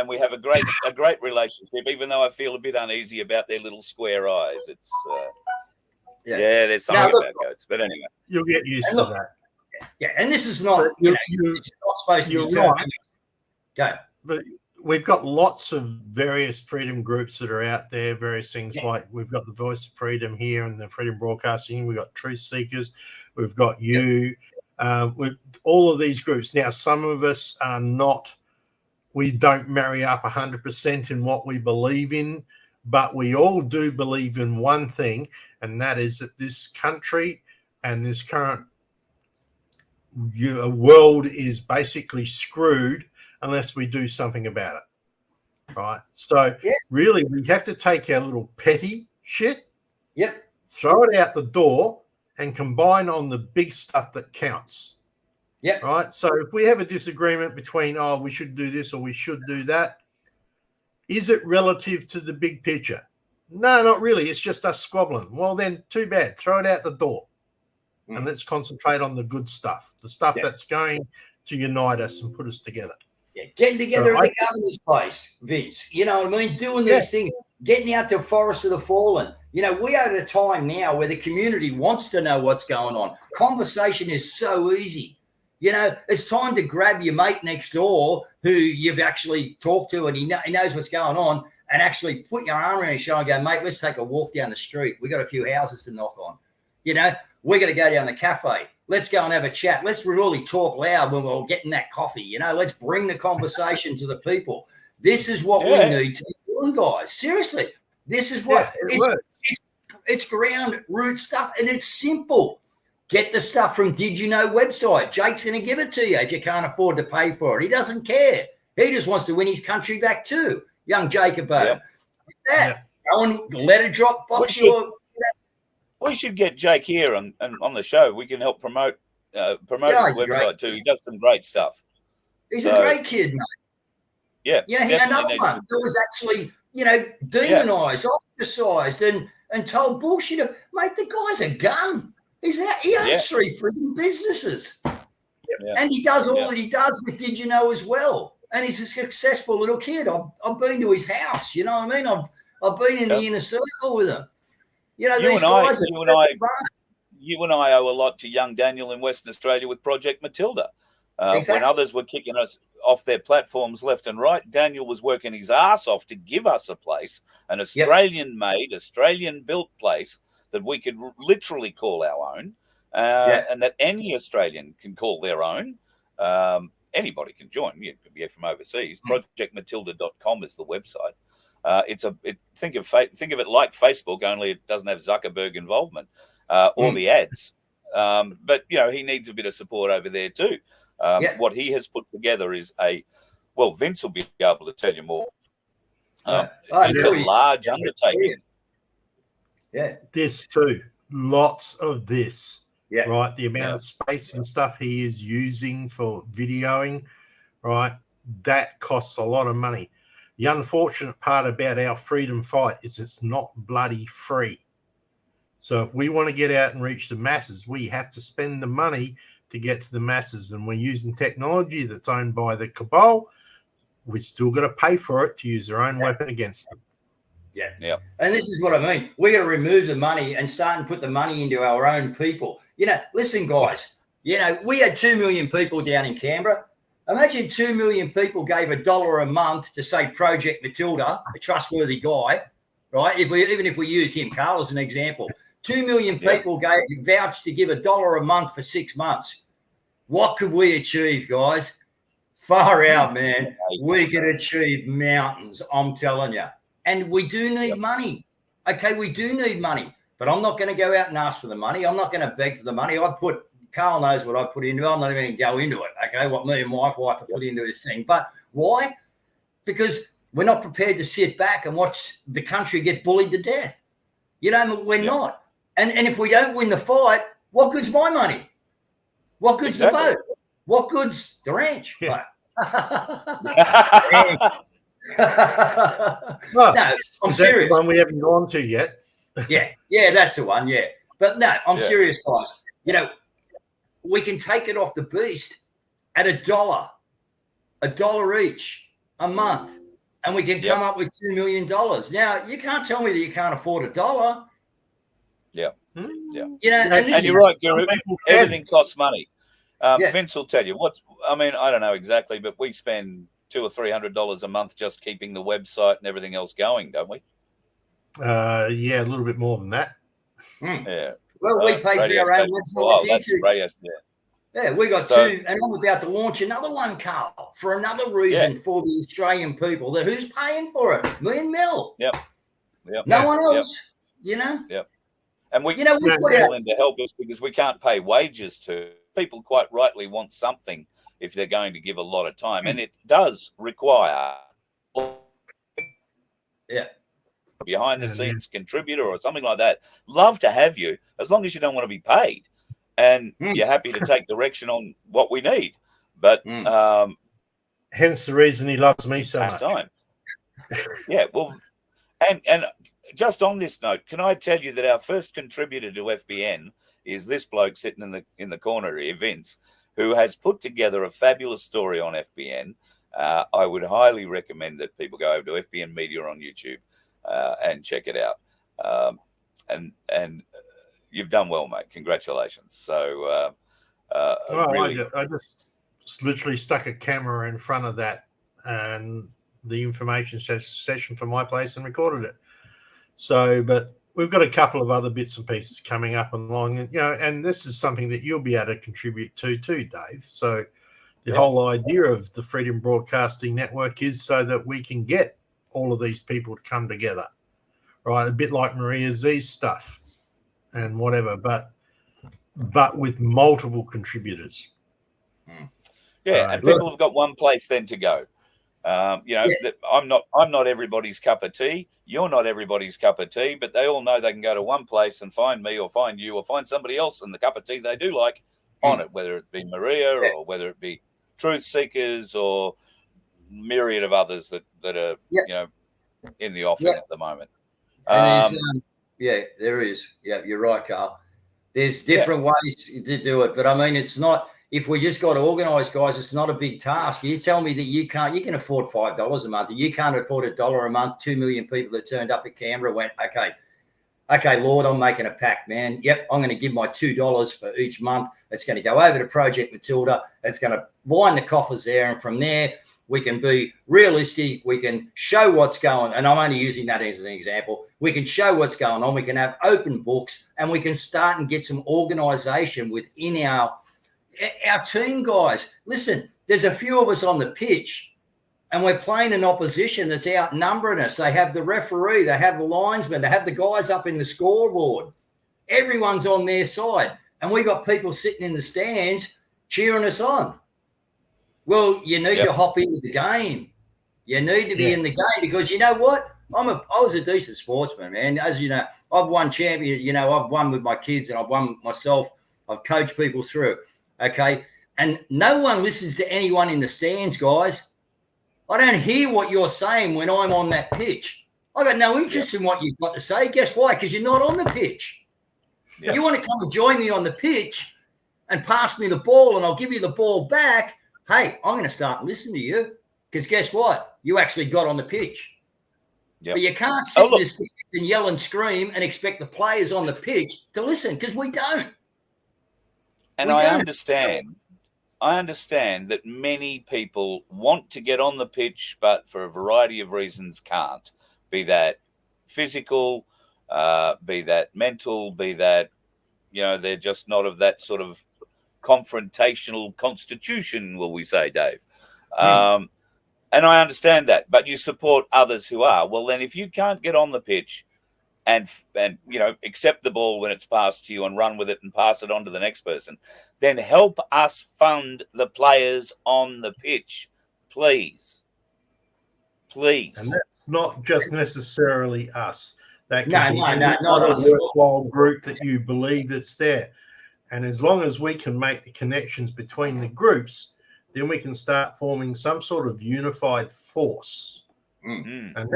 we have a great relationship, even though I feel a bit uneasy about their little square eyes. It's there's something about goats, but anyway, you'll get used to that. Yeah, and this is not it's not supposed to be right. Go. But we've got lots of various freedom groups that are out there. Various things like we've got the Voice of Freedom here and the Freedom Broadcasting. We've got Truth Seekers. We've got you. With all of these groups now, some of us are not. We don't marry up 100% in what we believe in, but we all do believe in one thing, and that is that this country and this current the world is basically screwed unless we do something about it, right? So really, we have to take our little petty shit, throw it out the door, and combine on the big stuff that counts. Right. So if we have a disagreement between, we should do this or we should do that, is it relative to the big picture? No, not really. It's just us squabbling. Well, then too bad. Throw it out the door. And let's concentrate on the good stuff, the stuff that's going to unite us and put us together. Yeah, getting together at the governor's place, Vince. You know what I mean? Doing these things, getting out to Forest of the Fallen. You know, we are at a time now where the community wants to know what's going on. Conversation is so easy. You know, it's time to grab your mate next door who you've actually talked to and he knows what's going on, and actually put your arm around his shoulder and go, mate, let's take a walk down the street. We got a few houses to knock on. You know, we're going to go down the cafe. Let's go and have a chat. Let's really talk loud when we're getting that coffee. You know, let's bring the conversation to the people. This is what we need to be doing, guys. Seriously, this is what it's ground root stuff, and it's simple. Get the stuff from Did You Know website. Jake's going to give it to you if you can't afford to pay for it. He doesn't care. He just wants to win his country back too. Young Jacob Go and let it drop box We should get Jake here on the show. We can help promote his website too. He does some great stuff. He's a great kid, mate. Yeah. Another one that was actually, you know, demonized, ostracized, and told bullshit. Mate, the guy's a gun. He owns 3 freaking businesses. And he does all that he does with Did You Know as well. And he's a successful little kid. I've been to his house. You know what I mean? I've been in the inner circle with him. You know, these guys you and I owe a lot to young Daniel in Western Australia with Project Matilda. When others were kicking us off their platforms left and right, Daniel was working his ass off to give us a place, an Australian-made, Australian-built place that we could literally call our own, and that any Australian can call their own. Anybody can join. You could be from overseas. ProjectMatilda.com is the website. Think of it like Facebook, only it doesn't have Zuckerberg involvement or the ads. But you know, he needs a bit of support over there too. What he has put together is Vince will be able to tell you more. It's a large undertaking. This too, lots of this. Right, the amount of space and stuff he is using for videoing, right, that costs a lot of money. The unfortunate part about our freedom fight is it's not bloody free. So if we want to get out and reach the masses, we have to spend the money to get to the masses. And we're using technology that's owned by the cabal. We're still got to pay for it to use their own weapon against them. And this is what I mean. We're going to remove the money and start and put the money into our own people. You know, listen, guys, you know, we had 2 million people down in Canberra. Imagine 2 million people gave $1 a month to, say, Project Matilda, a trustworthy guy, right? Even if we use him, Carl, as an example. 2 million people vouched to give $1 a month for 6 months. What could we achieve, guys? Far out, man. We could achieve mountains, I'm telling you. And we do need money. Okay, we do need money. But I'm not going to go out and ask for the money. I'm not going to beg for the money. Carl knows what I put into it. I'm not even going to go into it, okay, what me and my wife have put into this thing. But why? Because we're not prepared to sit back and watch the country get bullied to death. You know, we're not. And if we don't win the fight, what good's my money? What good's the vote? What good's the ranch? No, I'm serious. One we haven't gone to yet. yeah, that's the one. Yeah, but no, I'm serious, guys. You know, we can take it off the beast at $1 each a month, and we can come up with $2 million. Now, you can't tell me that you can't afford $1. Yeah. You know, and you're right, Guru. Everything costs money. Vince will tell you I don't know exactly, but we spend $200 or $300 a month just keeping the website and everything else going, don't we? A little bit more than that. Yeah. Well, we pay for our own website. We got 2, and I'm about to launch another one, Carl, for another reason for the Australian people. That who's paying for it? Me and Mel. No one else. You know. And we You know, we get put people out. in to help us because we can't pay wages to people. Quite rightly want something if they're going to give a lot of time, and it does require Yeah. behind the scenes contributor or something like that. Love to have you, as long as you don't want to be paid and you're happy to take direction on what we need. But hence the reason he loves me so much. Time. Yeah, well, and just on this note, can I tell you that our first contributor to FBN is this bloke sitting in the corner here, Vince, who has put together a fabulous story on FBN. I would highly recommend that people go over to FBN Media on YouTube and check it out. And you've done well, mate. Congratulations. So really, I just literally stuck a camera in front of that and the information session for my place and recorded it. So, but we've got a couple of other bits and pieces coming up along, and and this is something that you'll be able to contribute to too, Dave. So the whole idea of the Freedom Broadcasting Network is so that we can get all of these people to come together, right? A bit like Maria Z's stuff and whatever, but with multiple contributors. Yeah, and people have got one place then to go. I'm not everybody's cup of tea. You're not everybody's cup of tea, but they all know they can go to one place and find me or find you or find somebody else and the cup of tea they do like on it, whether it be Maria or whether it be Truth Seekers or myriad of others that are in the offing at the moment. There is. Yeah, you're right, Carl. There's different ways to do it, but I mean, it's not. If we just got organised, guys, it's not a big task. You tell me that you can afford $5 a month. You can't afford $1 a month. 2 million people that turned up at Canberra went, okay, Lord, I'm making a pact, man. Yep, I'm going to give my $2 for each month. It's going to go over to Project Matilda. It's going to line the coffers there. And from there, we can be realistic. We can show what's going on. And I'm only using that as an example. We can show what's going on. We can have open books and we can start and get some organisation within our team, guys. Listen, there's a few of us on the pitch and we're playing an opposition that's outnumbering us. They have the referee, they have the linesman, they have the guys up in the scoreboard. Everyone's on their side. And we got people sitting in the stands cheering us on. Well, you need to hop into the game. You need to be in the game because you know what? I was a decent sportsman, man. As you know, I've won champion. I've won with my kids and I've won myself. I've coached people through. Okay. And no one listens to anyone in the stands, guys. I don't hear what you're saying when I'm on that pitch. I got no interest in what you've got to say. Guess why? Because you're not on the pitch. You want to come and join me on the pitch and pass me the ball and I'll give you the ball back. Hey, I'm going to start listening to you because guess what? You actually got on the pitch. But you can't sit in the stands and yell and scream and expect the players on the pitch to listen because we don't. And I understand that many people want to get on the pitch, but for a variety of reasons can't. Be that physical, be that mental, be that, they're just not of that sort of confrontational constitution, will we say, Dave? And I understand that, but you support others who are. Well, then if you can't get on the pitch and accept the ball when it's passed to you and run with it and pass it on to the next person, then help us fund the players on the pitch, please. And that's not just necessarily us. That can be not a us. worthwhile group that you believe that's there. And as long as we can make the connections between the groups, then we can start forming some sort of unified force. Mm-hmm. And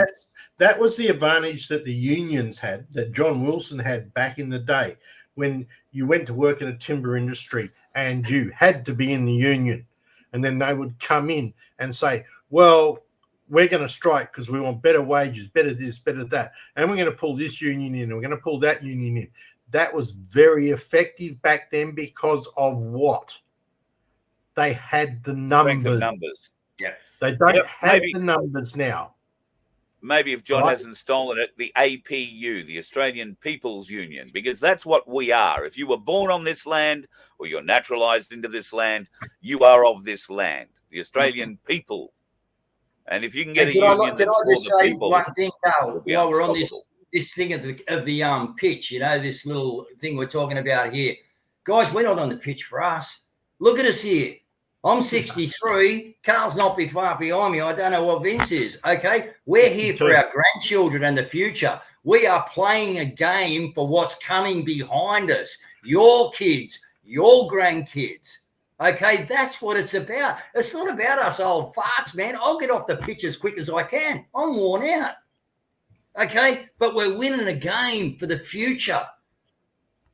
that was the advantage that the unions had, that John Wilson had back in the day when you went to work in a timber industry and you had to be in the union. And then they would come in and say, well, we're going to strike because we want better wages, better this, better that. And we're going to pull this union in, and we're going to pull that union in. That was very effective back then because of what? They had the numbers. Yeah. They don't have the numbers now. Maybe if John hasn't stolen it, the APU, the Australian People's Union, because that's what we are. If you were born on this land or you're naturalised into this land, you are of this land, the Australian people. And if you can get a union that's for the people, one thing, Carl, while we're on this, this thing of the pitch, you know, this little thing we're talking about here. Guys, we're not on the pitch for us. Look at us here. I'm 63. Carl's not far behind me. I don't know what Vince is. Okay. We're here for our grandchildren and the future. We are playing a game for what's coming behind us. Your kids, your grandkids. Okay. That's what it's about. It's not about us old farts, man. I'll get off the pitch as quick as I can. I'm worn out. Okay. But we're winning a game for the future.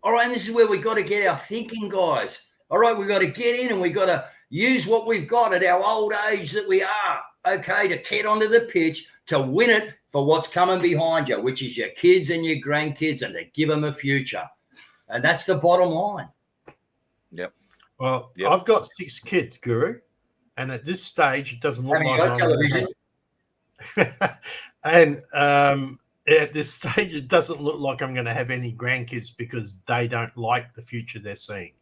All right. And this is where we got to get our thinking, guys. All right. We've got to get in and we've got to use what we've got at our old age that we are, okay, to get onto the pitch, to win it for what's coming behind you, which is your kids and your grandkids, and to give them a future. And that's the bottom line. Yep. Well, I've got 6 kids, Guru, and at this stage, it doesn't look like got television. And at this stage, it doesn't look like I'm going to have any grandkids because they don't like the future they're seeing.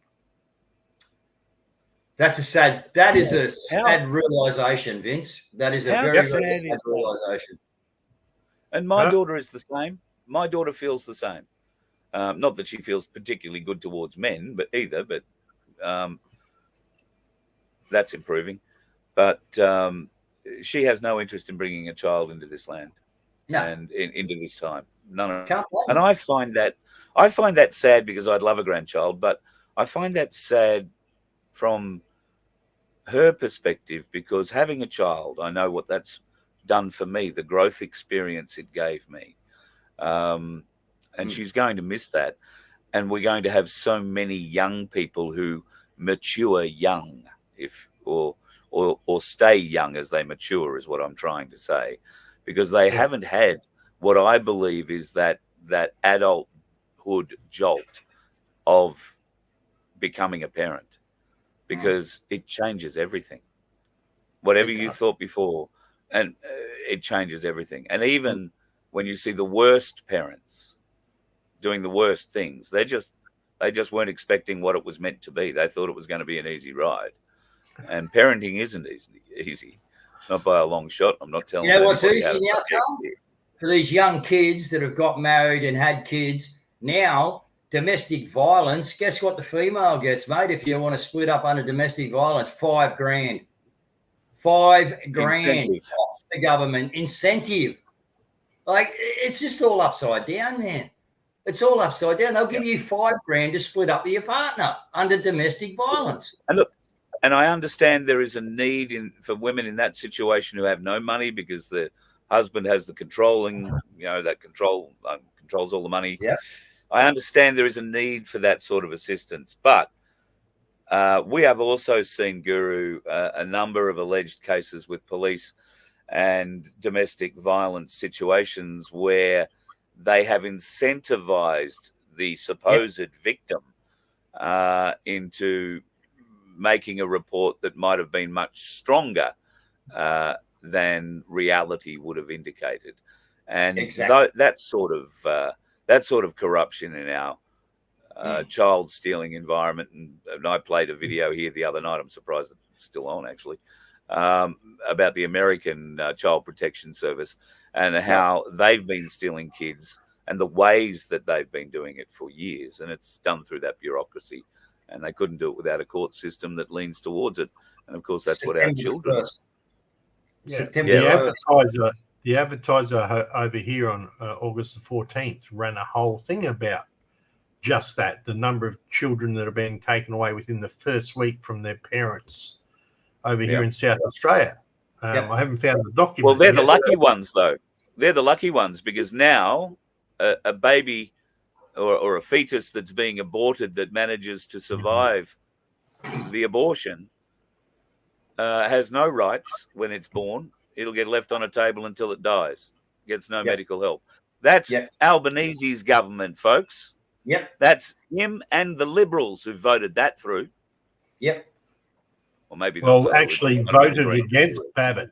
That is a sad realization, Vince. That is a very sad realization. And my daughter is the same. My daughter feels the same. Not that she feels particularly good towards men, but that's improving. But she has no interest in bringing a child into this land and into this time. None of it. And I find that sad because I'd love a grandchild, but I find that sad from her perspective, because having a child, I know what that's done for me, the growth experience it gave me. And she's going to miss that. And we're going to have so many young people who mature young, or stay young as they mature, is what I'm trying to say, because they haven't had what I believe is that adulthood jolt of becoming a parent. Because it changes everything. Whatever you thought before, and it changes everything. And even when you see the worst parents doing the worst things, they just weren't expecting what it was meant to be. They thought it was going to be an easy ride. And parenting isn't easy. Not by a long shot. I'm not telling you. You know what's easy now, Carl? For these young kids that have got married and had kids, now domestic violence, guess what the female gets, mate? If you want to split up under domestic violence, $5,000. $5,000 off the government incentive. Like, it's just all upside down, man. It's all upside down. They'll give you $5,000 to split up with your partner under domestic violence. And look, and I understand there is a need for women in that situation who have no money because the husband has the controlling, that controls all the money. Yeah. I understand there is a need for that sort of assistance, but we have also seen, Guru, a number of alleged cases with police and domestic violence situations where they have incentivized the supposed victim into making a report that might have been much stronger than reality would have indicated. And that sort of corruption in our child stealing environment. And I played a video here the other night. I'm surprised it's still on, actually, about the American Child Protection Service and how they've been stealing kids and the ways that they've been doing it for years. And it's done through that bureaucracy. And they couldn't do it without a court system that leans towards it. And, of course, that's what our children are. The advertiser over here on August the 14th ran a whole thing about just that, the number of children that are being taken away within the first week from their parents over here in South Australia. I haven't found the document. Well, they're the lucky ones, though. They're the lucky ones because now a baby or a fetus that's being aborted that manages to survive the abortion has no rights when it's born. It'll get left on a table until it dies. Gets no medical help. That's Albanese's government, folks. Yep. That's him and the Liberals who voted that through. Yep. Or maybe actually voted against Babbitt.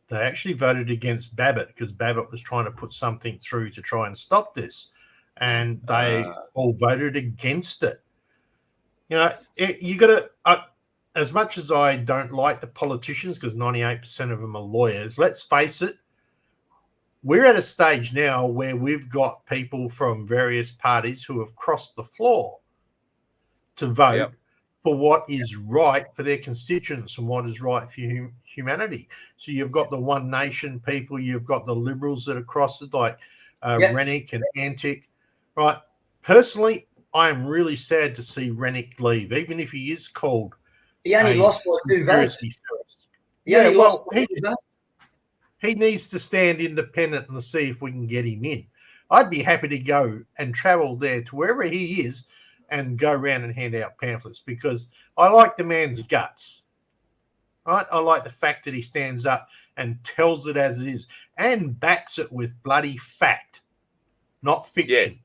They actually voted against Babbitt because Babbitt was trying to put something through to try and stop this. And they all voted against it. You got to... as much as I don't like the politicians, because 98% of them are lawyers, let's face it, we're at a stage now where we've got people from various parties who have crossed the floor to vote for what is right for their constituents and what is right for humanity. So you've got the One Nation people, you've got the Liberals that have crossed it, like Rennick and Antic, right? Personally, I am really sad to see Rennick leave, even if he is called. He only lost by 2 votes. He needs to stand independent and see if we can get him in. I'd be happy to go and travel there to wherever he is and go around and hand out pamphlets, because I like the man's guts. Right? I like the fact that he stands up and tells it as it is and backs it with bloody fact, not fiction.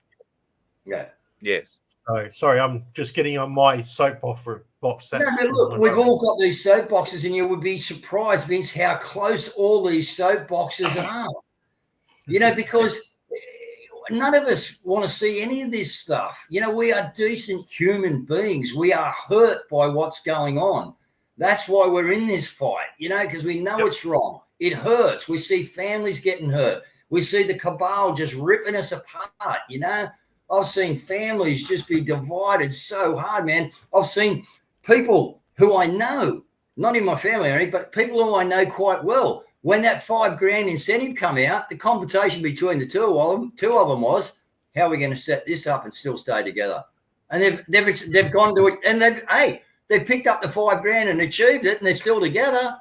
Yeah. Yes. So, sorry, I'm just getting on my soapbox. No, look, we've all got these soapboxes, and you would be surprised, Vince, how close all these soapboxes are. You know, because none of us want to see any of this stuff. You know, we are decent human beings. We are hurt by what's going on. That's why we're in this fight, you know, because we know it's wrong. It hurts. We see families getting hurt. We see the cabal just ripping us apart, you know. I've seen families just be divided so hard, man. I've seen people who I know, not in my family, but people who I know quite well. When that $5,000 incentive come out, the conversation between the two of them was, how are we going to set this up and still stay together? And they've gone to it, and they've picked up the $5,000 and achieved it, and they're still together.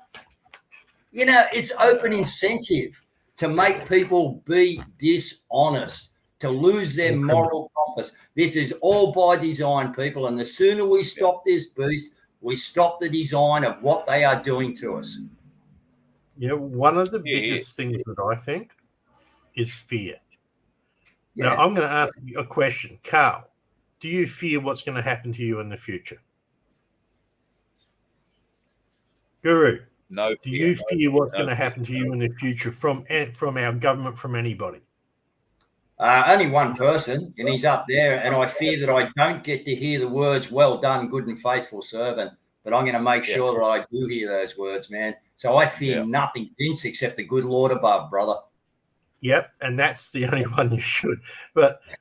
You know, it's open incentive to make people be dishonest, to lose their moral compass. This is all by design, people. And the sooner we stop this beast, we stop the design of what they are doing to us. Yeah, one of the biggest things that I think is fear. Yeah. Now, I'm going to ask you a question. Carl, do you fear what's going to happen to you in the future? Guru, no. Do you fear what's going to happen to you in the future from our government, from anybody? Only one person, and he's up there, and I fear that I don't get to hear the words, well done, good and faithful servant, but I'm going to make sure that I do hear those words, man. So I fear nothing, Vince, except the good Lord above, brother. Yep, and that's the only one you should.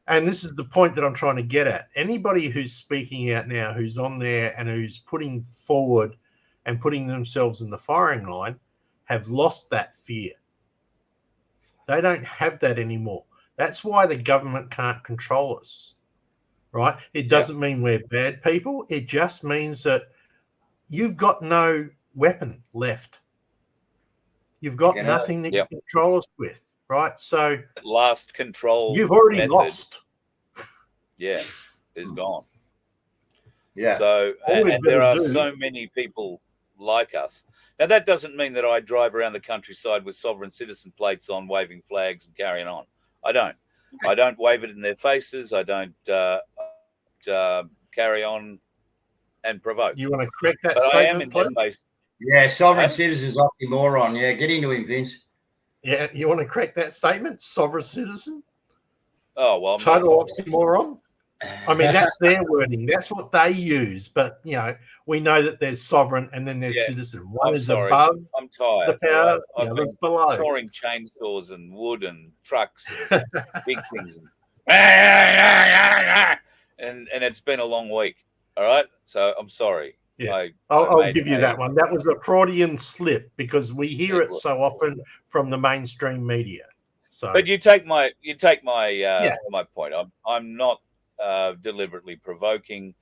And this is the point that I'm trying to get at. Anybody who's speaking out now, who's on there and who's putting forward and putting themselves in the firing line, have lost that fear. They don't have that anymore. That's why the government can't control us, right? It doesn't mean we're bad people. It just means that you've got no weapon left. You've got nothing that you can control us with, right? So last control you've already lost. Yeah, is gone. Yeah. So and there are so many people like us. Now, that doesn't mean that I drive around the countryside with sovereign citizen plates on, waving flags and carrying on. I don't wave it in their faces. I don't carry on and provoke. You want to correct that but statement, I am in their face. Yeah, sovereign citizen's oxymoron. Yeah, get into him, Vince. Yeah, you want to correct that statement? Sovereign citizen? Oh, well. Total oxymoron? I mean, that's their wording. That's what they use. But, you know, we know that there's sovereign and then there's citizen. One is above the power, the other's below. Sawing chainsaws and wood and trucks and big things. And it's been a long week. All right? So I'm sorry. Yeah, I'll give you that one. That was a Freudian slip because we hear it so often from the mainstream media. So, but you take my my point. I'm not deliberately provoking.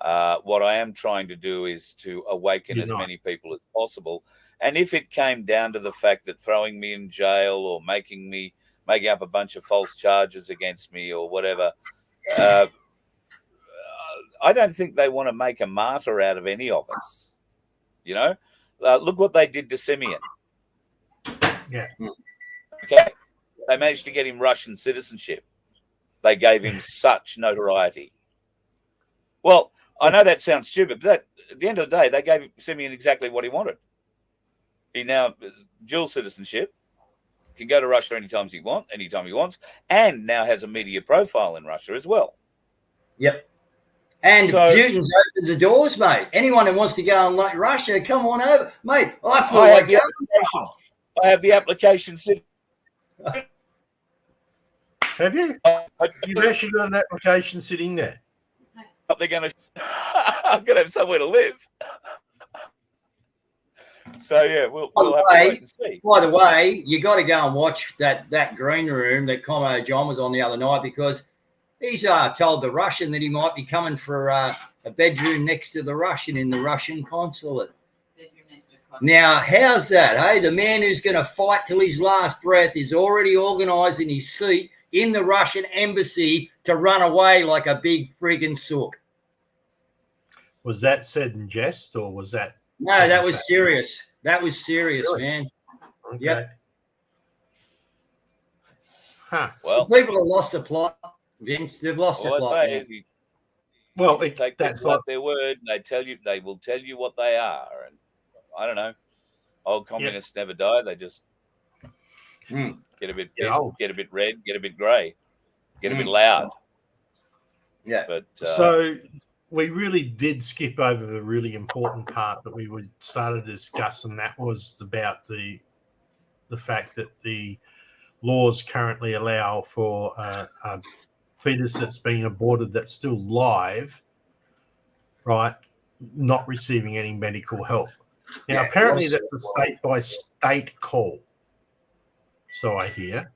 What I am trying to do is to awaken as many people as possible. And if it came down to the fact that throwing me in jail or making up a bunch of false charges against me or whatever, I don't think they want to make a martyr out of any of us. You know, look what they did to Simeon. Yeah. Okay. They managed to get him Russian citizenship. They gave him such notoriety. Well, I know that sounds stupid, but at the end of the day, they gave Simeon exactly what he wanted. He now has dual citizenship, can go to Russia anytime he wants, and now has a media profile in Russia as well. Yep. And Putin's opened the doors, mate. Anyone who wants to go and like Russia, come on over. Mate, I have the application. Have you? You've actually got an application sitting there. They're going to. I'm going to have somewhere to live. So yeah, we'll have to wait and see. By the way, you got to go and watch that green room that Commo John was on the other night, because he's told the Russian that he might be coming for a bedroom next to the Russian in the Russian consulate. Now, how's that? Hey, the man who's going to fight till his last breath is already organising his seat in the Russian embassy to run away like a big friggin' sook. Was that said in jest, or was that? No, that was serious. That was serious, really? Man. Okay. Yep. Huh. Well, the people have lost the plot, Vince. They've lost the plot. Well, take them like their word, and they will tell you what they are. And I don't know. Old communists never die. They just get a bit pissed, get a bit red, get a bit grey, get a bit loud. Yeah. But so we really did skip over the really important part that we started to discuss, and that was about the fact that the laws currently allow for a fetus that's being aborted that's still live, right, not receiving any medical help. Now, apparently that's a state-by-state call, so I hear.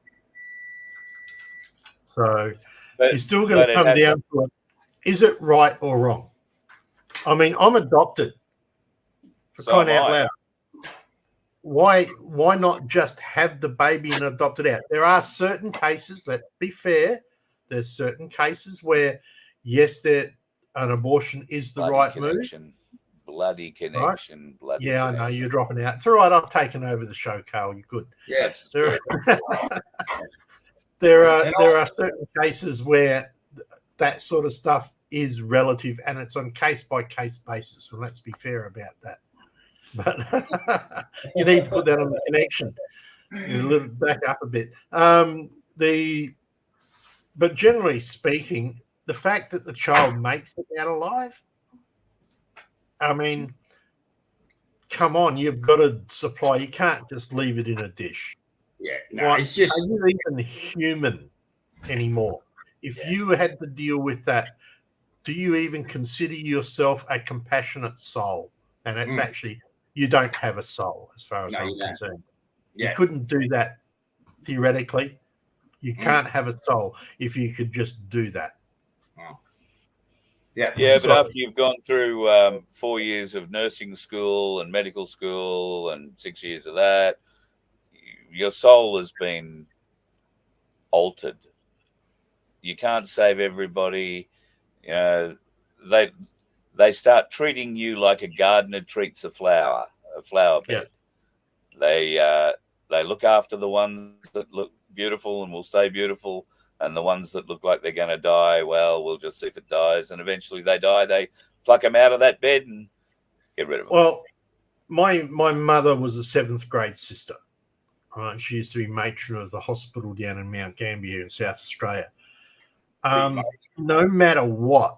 So you're still going to come down to it. Is it right or wrong? I mean, I'm adopted, for crying out loud. Why not just have the baby and adopt it out? There are certain cases, let's be fair, there's certain cases where, yes, an abortion is the right move. Bloody connection. Right? I know, you're dropping out. It's all right, I've taken over the show, Carl. You're good. Yes. There are certain cases where that sort of stuff is relative, and it's on case-by-case basis. So let's be fair about that. But you need to put that on the connection. A little back up a bit. But generally speaking, the fact that the child makes it out alive, I mean, come on, you've got to supply. You can't just leave it in a dish. Yeah, no, it's just. Are you even human anymore? If you had to deal with that, do you even consider yourself a compassionate soul? And it's actually, you don't have a soul as far as I'm concerned. Yeah. You couldn't do that theoretically. You can't have a soul if you could just do that. Yeah, but after you've gone through 4 years of nursing school and medical school and 6 years of that, your soul has been altered. You can't save everybody. You know, they start treating you like a gardener treats a flower bed. Yeah. They look after the ones that look beautiful and will stay beautiful, and the ones that look like they're going to die, well, we'll just see if it dies. And eventually they die. They pluck them out of that bed and get rid of them. Well, my mother was a 7th grade sister. She used to be matron of the hospital down in Mount Gambier in South Australia. No matter what,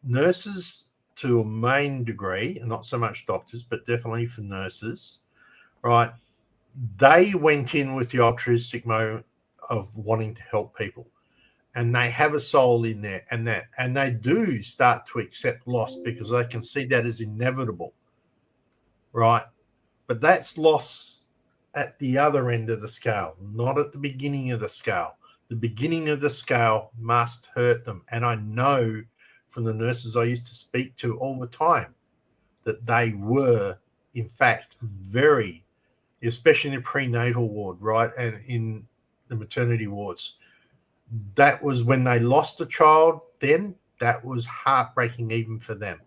nurses to a main degree, and not so much doctors, but definitely for nurses, right, they went in with the altruistic moment of wanting to help people, and they have a soul in there, and they do start to accept loss because they can see that as inevitable, right? But that's loss at the other end of the scale, not at the beginning of the scale. The beginning of the scale must hurt them. And I know from the nurses I used to speak to all the time that they were, in fact, very, especially in the prenatal ward, right, and in the maternity wards, that was when they lost a child, then that was heartbreaking even for them.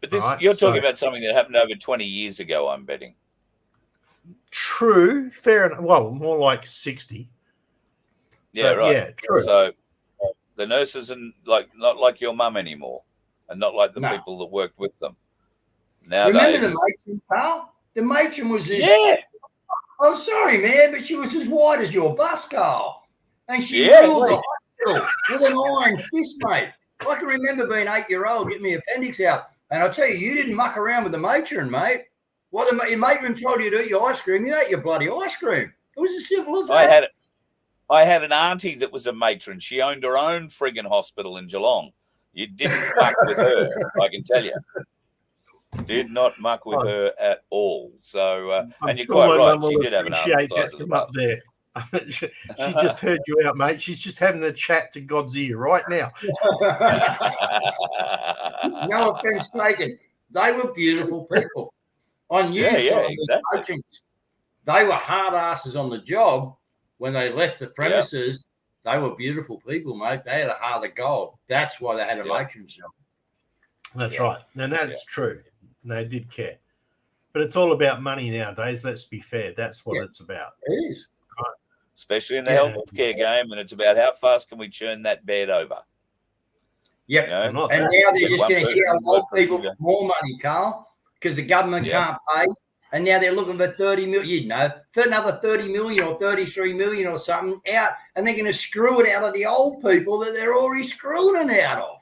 But this, right? You're talking about something that happened over 20 years ago, I'm betting. True, fair enough. Well, more like 60. Yeah, right. Yeah, true. So the nurses and not like your mum anymore, and not like the people that worked with them. Nowadays, remember the matron, Carl? The matron was this. Yeah. I'm sorry, man, but she was as white as your bus, Carl, and she ruled the hospital with an iron fist, mate. I can remember being 8-year-old, getting my appendix out, and I'll tell you, you didn't muck around with the matron, mate. Well, your matron told you to eat your ice cream, you ate your bloody ice cream. It was as simple as that. I had an auntie that was a matron. She owned her own friggin' hospital in Geelong. You didn't fuck with her, I can tell you. Did not muck with her at all. So, and you're quite right. She did have an arm the size of the up there. She just heard you out, mate. She's just having a chat to God's ear right now. No offense taken. They were beautiful people. I knew exactly. They were hard asses on the job. When they left the premises, they were beautiful people, mate. They had a heart of gold. That's why they had a matron job. That's right. And that's true. They did care. But it's all about money nowadays. Let's be fair. That's what it's about. It is. Right. Especially in the healthcare game. And it's about how fast can we churn that bed over. Yep. You know? And now they're just going to hit old people for more money, Carl, because the government can't pay. And now they're looking for 30 million, for another 30 million or 33 million or something out. And they're going to screw it out of the old people that they're already screwing it out of.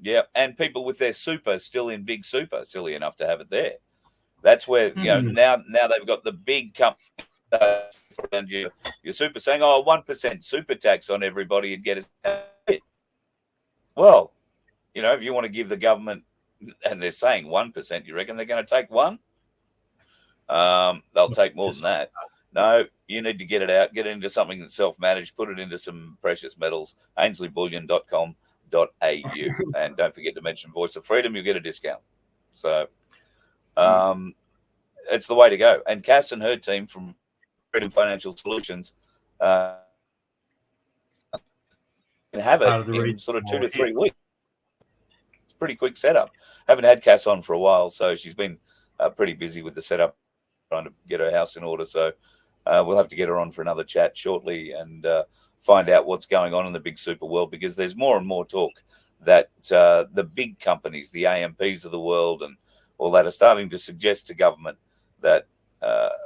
Yeah, and people with their super still in big super, silly enough to have it there. That's where, now they've got the big company around your super saying, 1% super tax on everybody and get us. Well, if you want to give the government, and they're saying 1%, you reckon they're going to take 1%? They'll take more than that. No, you need to get it out, get it into something that's self-managed, put it into some precious metals, AinsleyBullion.com.au, and don't forget to mention Voice of Freedom, you'll get a discount. So it's the way to go. And Cass and her team from Freedom Financial Solutions can have it in sort of 2 to 3 weeks. It's a pretty quick setup. Haven't had Cass on for a while, so she's been pretty busy with the setup, trying to get her house in order. So we'll have to get her on for another chat shortly and find out what's going on in the big super world, because there's more and more talk that the big companies, the AMPs of the world and all that, are starting to suggest to government that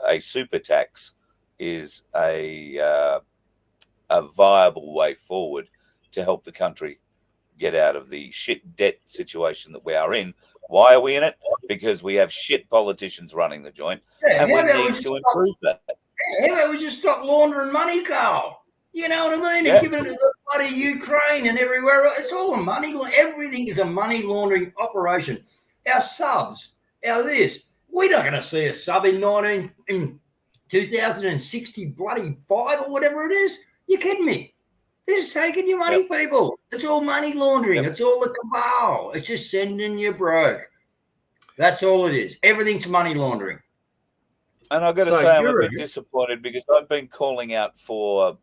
a super tax is a viable way forward to help the country get out of the shit debt situation that we are in. Why are we in it? Because we have shit politicians running the joint, and we need to improve that. How about we just stop laundering money, Carl? You know what I mean? And giving it to the bloody Ukraine and everywhere else. It's all a money. Everything is a money laundering operation. Our subs, our this. We're not going to see a sub in 2060 bloody 5 or whatever it is. You kidding me? They're just taking your money, people. It's all money laundering. It's all the cabal. It's just sending you broke. That's all it is. Everything's money laundering. And I've got to say, I'm a bit disappointed, because I've been calling out for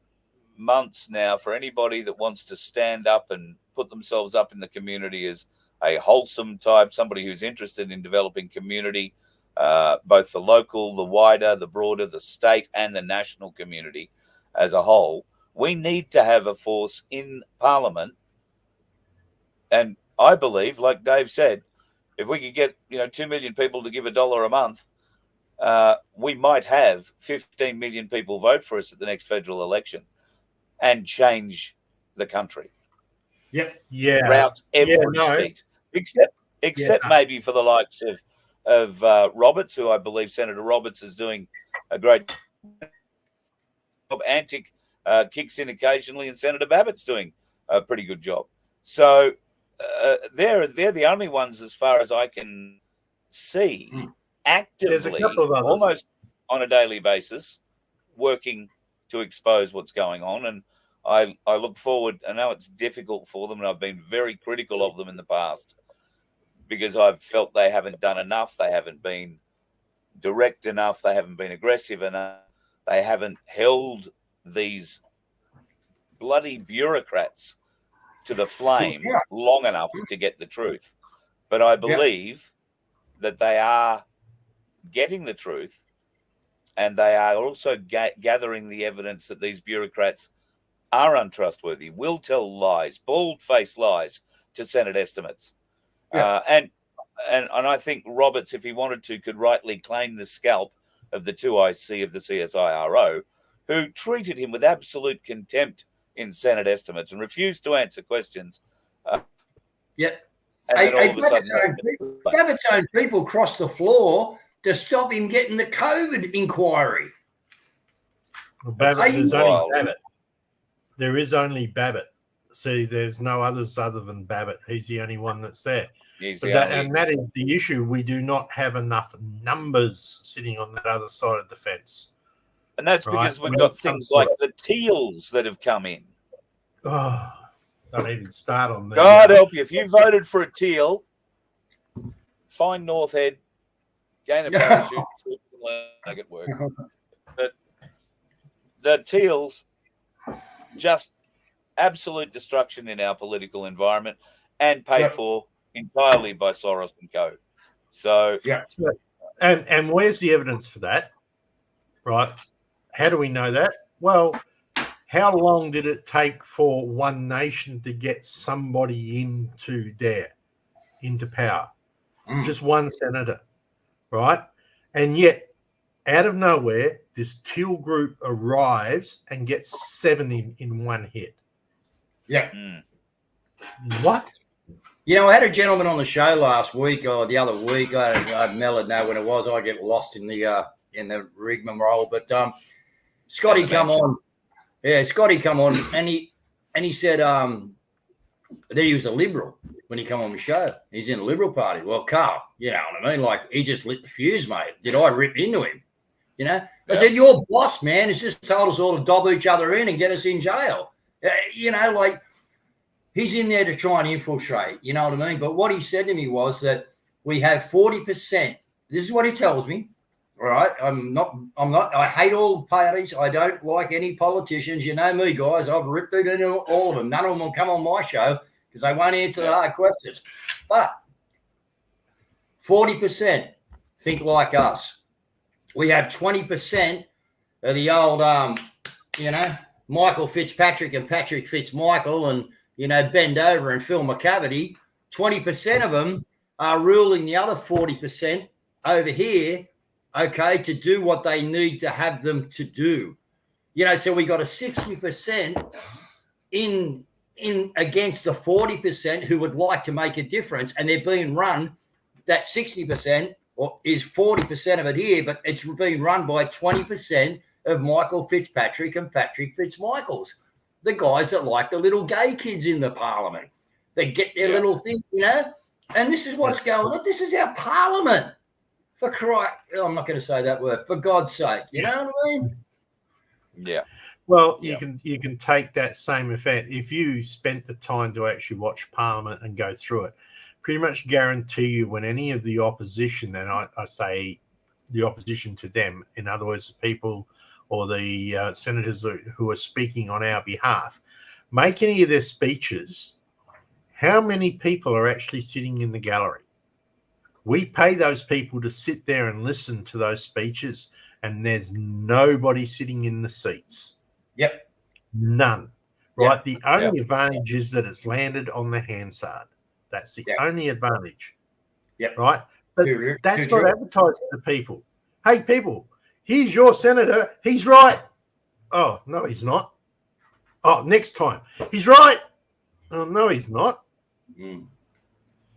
months now for anybody that wants to stand up and put themselves up in the community as a wholesome type, somebody who's interested in developing community, both the local, the wider, the broader, the state and the national community as a whole. We need to have a force in Parliament. And I believe, like Dave said, if we could get 2 million people to give $1 a month, we might have 15 million people vote for us at the next federal election and change the country. Yep. Yeah. Route every seat, except maybe for the likes of Roberts, who I believe Senator Roberts is doing a great job. Antic kicks in occasionally, and Senator Babbitt's doing a pretty good job. So they're the only ones, as far as I can see, actively, almost on a daily basis, working to expose what's going on. And I look forward. I know it's difficult for them, and I've been very critical of them in the past, because I've felt they haven't done enough. They haven't been direct enough. They haven't been aggressive enough. They haven't held these bloody bureaucrats to the flame long enough to get the truth. But I believe that they are getting the truth, and they are also gathering the evidence that these bureaucrats are untrustworthy, will tell lies, bald-faced lies to Senate estimates. And I think Roberts, if he wanted to, could rightly claim the scalp of the 2IC of the CSIRO, who treated him with absolute contempt in Senate estimates and refused to answer questions. Babbitt's own people crossed the floor to stop him getting the COVID inquiry. Well, Babbitt is only Babbitt. there is only Babbitt. See, there's no others other than Babbitt. He's the only one that's there. That is the issue. We do not have enough numbers sitting on that other side of the fence. And that's because we've got things like the teals that have come in. Oh, don't even start on that. God help you. If you voted for a teal, find North Head, gain a parachute, make it work. But the teals, just absolute destruction in our political environment and paid for entirely by Soros and co. So, and where's the evidence for that? Right? How do we know that? Well, how long did it take for One Nation to get somebody into power? Just one senator, right? And yet, out of nowhere, this teal group arrives and gets 7 in one hit. Yeah. What? You know, I had a gentleman on the show last week or the other week. I mellowed know when it was. I get lost in the rigmarole. But Scotty come on. Yeah, Scotty come on, and he said that he was a Liberal when he come on the show. He's in the Liberal Party. Well, Carl, you know what I mean? Like, he just lit the fuse, mate. Did I rip into him? You know? I said, your boss, man, has just told us all to dob each other in and get us in jail. You know, like, he's in there to try and infiltrate. You know what I mean? But what he said to me was that we have 40%. This is what he tells me. All right. I hate all parties. I don't like any politicians. You know me, guys. I've ripped it into all of them. None of them will come on my show because they won't answer the hard questions. But 40% think like us. We have 20% of the old, Michael Fitzpatrick and Patrick Fitzmichael and, Bend Over and Phil McCavity. 20% of them are ruling the other 40% over here, okay, to do what they need to have them to do. So we got a 60% in against the 40% who would like to make a difference, and they're being run, that 60% or is 40% of it here, but it's being run by 20% of Michael Fitzpatrick and Patrick Fitzmichaels, the guys that like the little gay kids in the parliament. They get their little thing, and this is what's going on. This is our parliament. For Christ, I'm not going to say that word. For God's sake, you know what I mean? Yeah. Well, you can take that same effect if you spent the time to actually watch Parliament and go through it. Pretty much guarantee you, when any of the opposition, and I say the opposition to them, in other words, the people or the senators who are speaking on our behalf, make any of their speeches, how many people are actually sitting in the gallery? We pay those people to sit there and listen to those speeches, and there's nobody sitting in the seats. Yep. None. Right? Yep. The only advantage is that it's landed on the Hansard. That's the only advantage. Yep. Right? But that's not advertised to people. Hey, people, here's your senator. He's right. Oh, no, he's not. Oh, next time. He's right. Oh, no, he's not.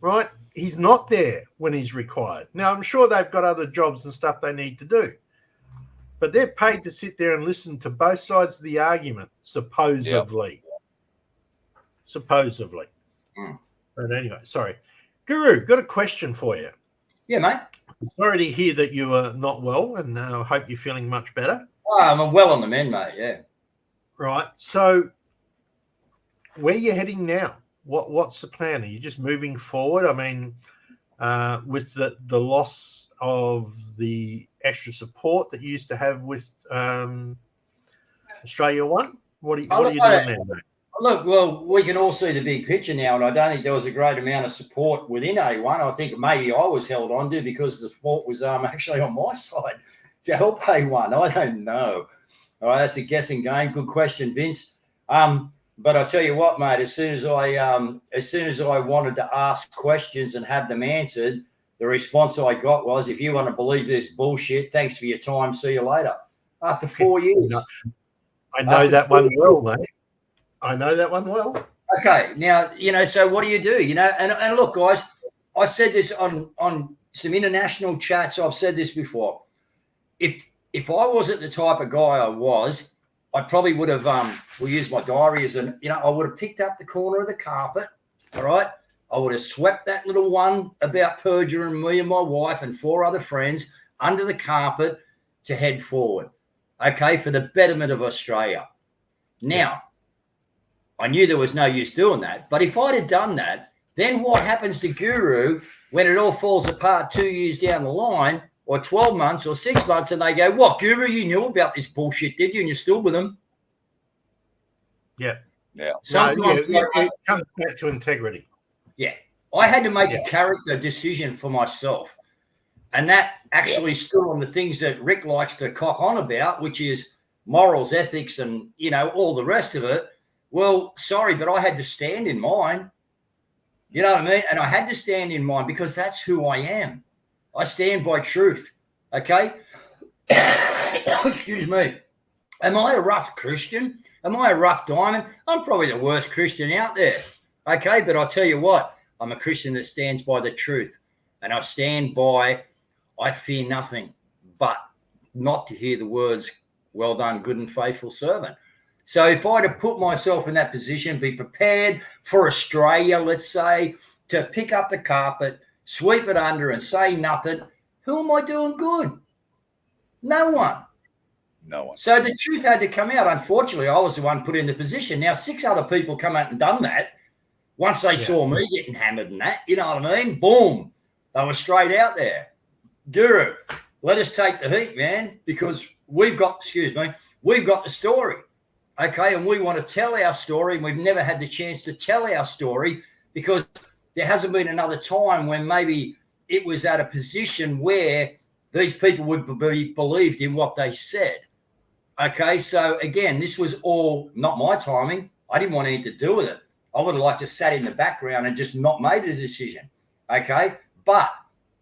Right? He's not there when he's required. Now, I'm sure they've got other jobs and stuff they need to do, but they're paid to sit there and listen to both sides of the argument, supposedly. Supposedly. But anyway, sorry. Guru, got a question for you. Yeah, mate. Sorry to hear that you are not well, and I hope you're feeling much better. Oh, I'm well on the mend, mate, yeah. Right. So where are you heading now? What's the plan? Are you just moving forward? I mean, with the loss of the extra support that you used to have with Australia One, what are you doing there, mate? Look, well, we can all see the big picture now, and I don't think there was a great amount of support within A1. I think maybe I was held on to because the support was actually on my side to help A1. I don't know. All right, that's a guessing game. Good question, Vince. But I tell you what, mate, as soon as I wanted to ask questions and have them answered, the response I got was, if you want to believe this bullshit, thanks for your time. See you later. After 4 years. I know that one well, mate. I know that one well. Okay. Now, so what do you do? And look, guys, I said this on some international chats. I've said this before. If I wasn't the type of guy I was, I probably would have, we'll use my diary as an, I would have picked up the corner of the carpet, all right? I would have swept that little one about perjury and me and my wife and 4 other friends under the carpet to head forward, okay, for the betterment of Australia. Now, I knew there was no use doing that, but if I'd have done that, then what happens to Guru when it all falls apart 2 years down the line, or 12 months or 6 months, and they go, what, Guru, you knew about this bullshit, did you? And you're still with them? Yeah. Yeah. Sometimes it comes back to integrity. Yeah. I had to make a character decision for myself. And that actually stood on the things that Rick likes to cock on about, which is morals, ethics, and, all the rest of it. Well, sorry, but I had to stand in mine. You know what I mean? And I had to stand in mine because that's who I am. I stand by truth. Okay? Excuse me. Am I a rough Christian? Am I a rough diamond? I'm probably the worst Christian out there. Okay? But I'll tell you what, I'm a Christian that stands by the truth. And I stand by, I fear nothing but not to hear the words, well done, good and faithful servant. So if I'd have put myself in that position, be prepared for Australia, let's say, to pick up the carpet, sweep it under and say nothing, who am I doing good? No one. No one. So the truth had to come out. Unfortunately, I was the one put in the position. Now, 6 other people come out and done that. Once they saw me getting hammered and that, you know what I mean? Boom. They were straight out there. Guru, let us take the heat, man, because we've got the story. Okay, and we want to tell our story, and we've never had the chance to tell our story because there hasn't been another time when maybe it was at a position where these people would be believed in what they said. Okay, so again, this was all not my timing. I didn't want anything to do with it. I would have liked to sat in the background and just not made a decision. Okay, but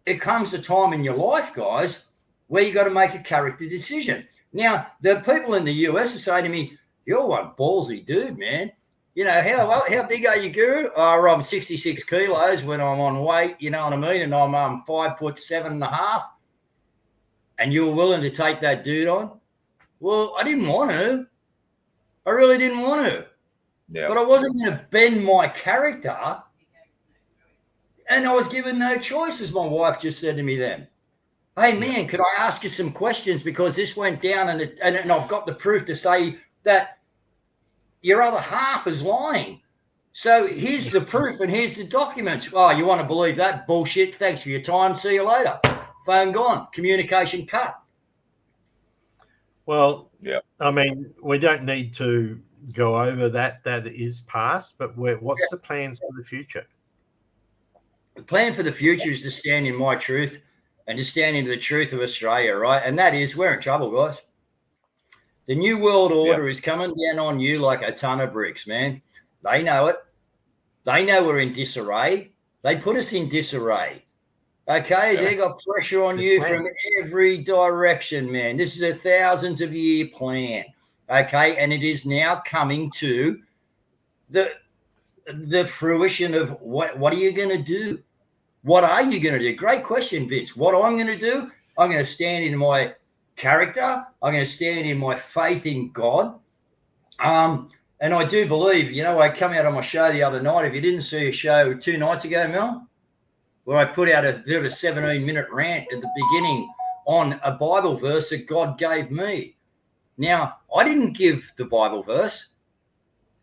it comes a time in your life, guys, where you got to make a character decision. Now, the people in the US are saying to me, you're one ballsy dude, man. How big are you, Guru? Oh, I'm 66 kilos when I'm on weight, you know what I mean? And I'm 5'7.5". And you were willing to take that dude on? Well, I didn't want to. I really didn't want to. Yeah. But I wasn't going to bend my character. And I was given no choice, as my wife just said to me then. Hey, man, could I ask you some questions? Because this went down and I've got the proof to say that your other half is lying. So here's the proof and here's the documents. Oh, you want to believe that? Bullshit. Thanks for your time. See you later. Phone gone. Communication cut. Well, I mean, we don't need to go over that. That is past, but what's the plans for the future? The plan for the future is to stand in my truth and to stand into the truth of Australia, right? And that is, we're in trouble, guys. The New World Order is coming down on you like a ton of bricks, man. They know it. They know we're in disarray. They put us in disarray. Okay, they got pressure on you from every direction, man. This is a thousands of year plan. Okay, and it is now coming to the fruition of what are you going to do? What are you going to do? Great question, Vince. What I'm going to do, I'm going to stand in my character. I'm going to stand in my faith in God. And I do believe, I come out on my show the other night. If you didn't see a show 2 nights ago, Mel, where I put out a bit of a 17-minute rant at the beginning on a Bible verse that God gave me. Now, I didn't give the Bible verse.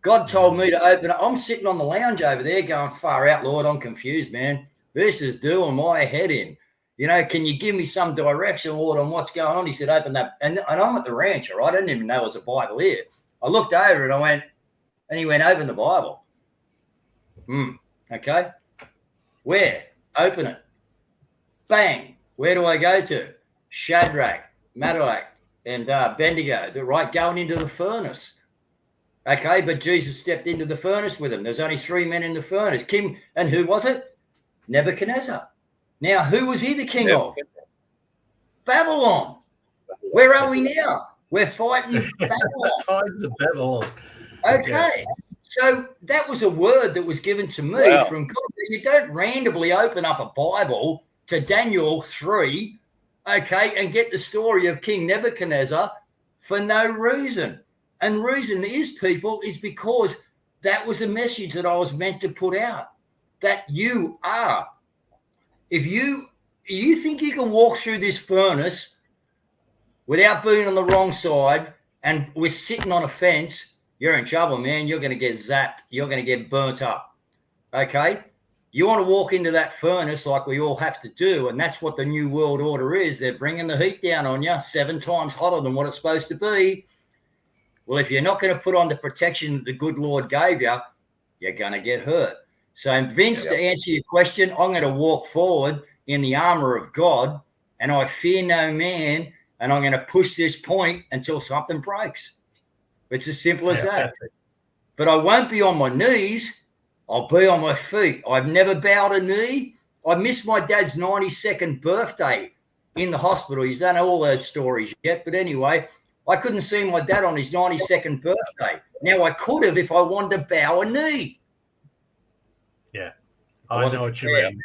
God told me to open it. I'm sitting on the lounge over there going, far out, Lord, I'm confused, man. This is doing my head in. Can you give me some direction, Lord, on what's going on? He said, open that. And I'm at the ranch, all right? I didn't even know there was a Bible here. I looked over and I went, and he went, open the Bible. Okay. Where? Open it. Bang. Where do I go to? Shadrach, Meshach, and Abednego. They're right going into the furnace. Okay, but Jesus stepped into the furnace with them. There's only 3 men in the furnace. And who was it? Nebuchadnezzar. Now, who was he the king of? Babylon. Where are we now? We're fighting Babylon. Times of Babylon. Okay. So that was a word that was given to me from God. You don't randomly open up a Bible to Daniel 3, okay, and get the story of King Nebuchadnezzar for no reason. And the reason is, people, is because that was a message that I was meant to put out, that you are. If you think you can walk through this furnace without being on the wrong side and we're sitting on a fence, you're in trouble, man. You're going to get zapped. You're going to get burnt up. Okay? You want to walk into that furnace like we all have to do, and that's what the New World Order is. They're bringing the heat down on you 7 times hotter than what it's supposed to be. Well, if you're not going to put on the protection that the good Lord gave you, you're going to get hurt. So, Vince, to answer your question, I'm going to walk forward in the armor of God, and I fear no man, and I'm going to push this point until something breaks. It's as simple as that. But I won't be on my knees. I'll be on my feet. I've never bowed a knee. I missed my dad's 92nd birthday in the hospital. He's done all those stories yet. But anyway, I couldn't see my dad on his 92nd birthday. Now, I could have if I wanted to bow a knee. Yeah, I know what you mean.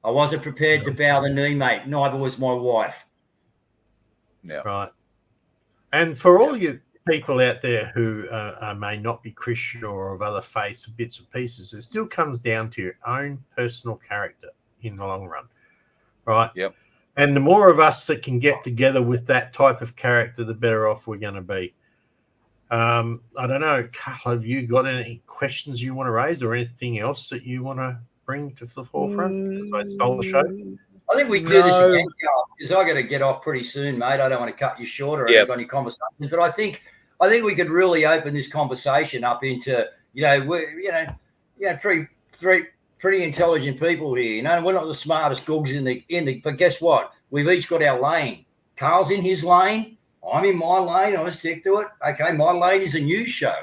I wasn't prepared to bow the knee, mate. Neither was my wife. Yeah. Right. And for all you people out there who may not be Christian or of other faiths, bits and pieces, it still comes down to your own personal character in the long run, right? Yep. And the more of us that can get together with that type of character, the better off we're going to be. I don't know, Carl, have you got any questions you want to raise or anything else that you want to bring to the forefront? Because I stole the show. I think we can do this again, Carl, because I got to get off pretty soon, mate. I don't want to cut you short or have any conversations, but I think we could really open this conversation up into, we're pretty intelligent people here. We're not the smartest googs in the. But guess what? We've each got our lane. Carl's in his lane. I'm in my lane. I stick to it. Okay, my lane is a news show.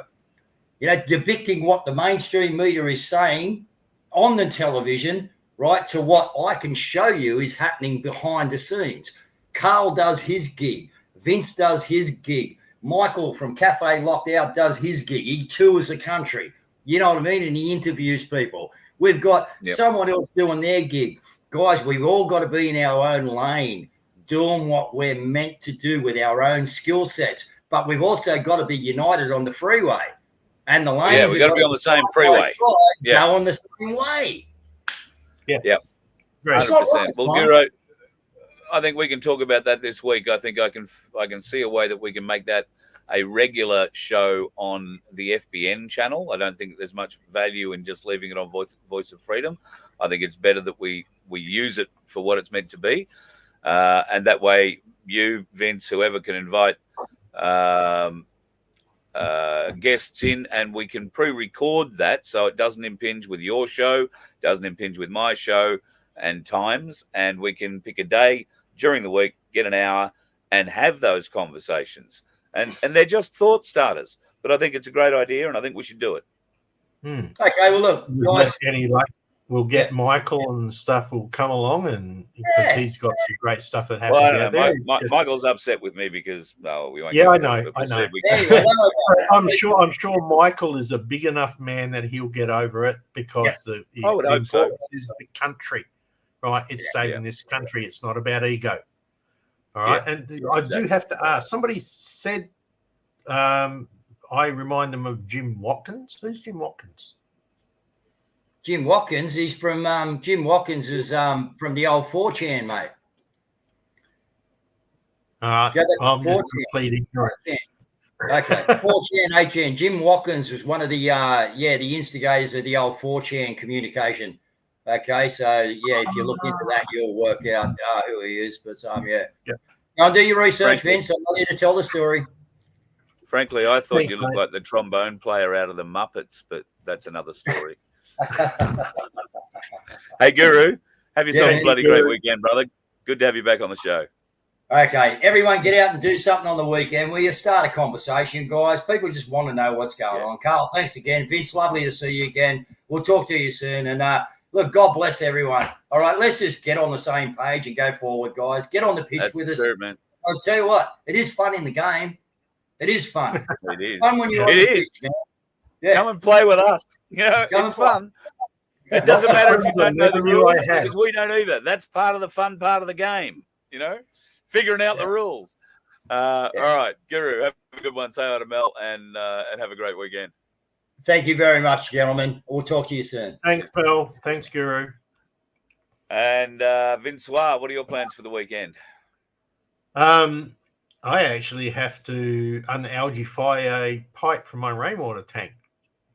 Depicting what the mainstream media is saying on the television, right, to what I can show you is happening behind the scenes. Carl does his gig. Vince does his gig. Michael from Cafe Locked Out does his gig. He tours the country. You know what I mean? And he interviews people. We've got someone else doing their gig. Guys, we've all got to be in our own lane, doing what we're meant to do with our own skill sets. But we've also got to be united on the freeway. And the lanes. Yeah, we've got to be on the same freeway. Go on the same way. Yeah. 100%. Well, Guru, I think we can talk about that this week. I think I can see a way that we can make that a regular show on the FBN channel. I don't think there's much value in just leaving it on Voice of Freedom. I think it's better that we use it for what it's meant to be. And that way you, Vince, whoever can invite guests in, and we can pre-record that so it doesn't impinge with your show, doesn't impinge with my show and times, and we can pick a day during the week, get an hour, and have those conversations. And they're just thought starters. But I think it's a great idea, and I think we should do it. Okay, well, look, guys. Any luck, we'll get Michael and stuff will come along, and because he's got some great stuff that happens out there. Michael's upset with me because we won't. Yeah, I know. I'm sure Michael is a big enough man that he'll get over it because the importance is the country, right? It's saving this country. It's not about ego. All right, and I do have to ask. Somebody said, I remind them of Jim Watkins. Who's Jim Watkins? Jim Watkins. He's from Jim Watkins is from the old 4chan, mate. I'm just complete ignorant. Okay, 4chan, 8chan. Jim Watkins was one of the the instigators of the old 4chan communication. Okay, so if you look into that, you'll work out who he is. But Go and do your research, Vince. I'm not here to tell the story. Frankly, I thought you looked like the trombone player out of the Muppets, but that's another story. Hey, Guru, have yourself a bloody great weekend, brother. Good to have you back on the show. Okay, everyone get out and do something on the weekend. Will you start a conversation, guys? People just want to know what's going on. Carl, thanks again. Vince, lovely to see you again. We'll talk to you soon. And look, God bless everyone. All right, let's just get on the same page and go forward, guys. Get on the pitch with us. True, man. I'll tell you what, it is fun in the game. It is fun. It is. Fun when you're on the pitch, man. Yeah. Come and play with us. It's fun. It doesn't matter if you don't know the rules, because we don't either. That's part of the fun part of the game, figuring out the rules. All right, Guru, have a good one. Say hi to Mel and have a great weekend. Thank you very much, gentlemen. We'll talk to you soon. Thanks, Mel. Thanks, Guru. And Vinsoir, what are your plans for the weekend? I actually have to unalgify a pipe from my rainwater tank.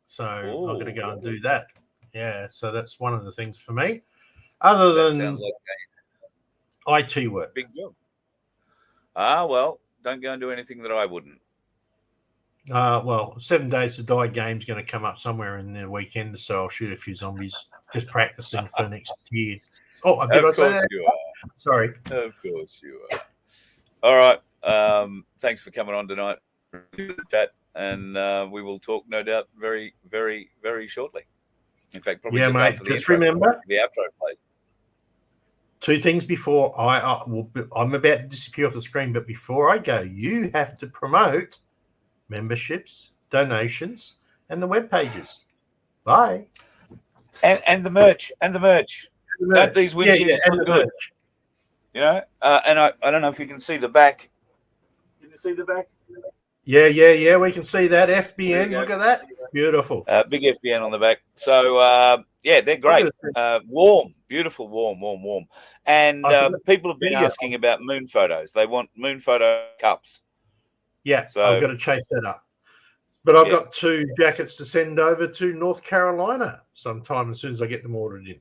So I'm going to go and do that. Yeah, so that's one of the things for me. Other That than sounds like IT work. big job. Well, don't go and do anything that I wouldn't. Well, 7 Days to Die game's going to come up somewhere in the weekend, so I'll shoot a few zombies. Just practicing for next year. Oh, did I say that? You are. Sorry. Of course you are. All right. Thanks for coming on tonight. Chat, and we will talk, no doubt, very, very, very shortly. In fact, probably just after the just intro, remember the outro plays. 2 things before I'm about to disappear off the screen, but before I go, you have to promote memberships, donations, and the web pages. Bye. And the merch. Don't these windshields look good? Merch. You know, and I don't know if you can see the back. Can you see the back? Yeah. We can see that FBN. Look at that. Beautiful. Big FBN on the back. So they're great. Warm, beautiful, warm. And people have been asking about moon photos. They want moon photo cups. Yeah, so I've got to chase that up. But I've got 2 jackets to send over to North Carolina sometime as soon as I get them ordered in.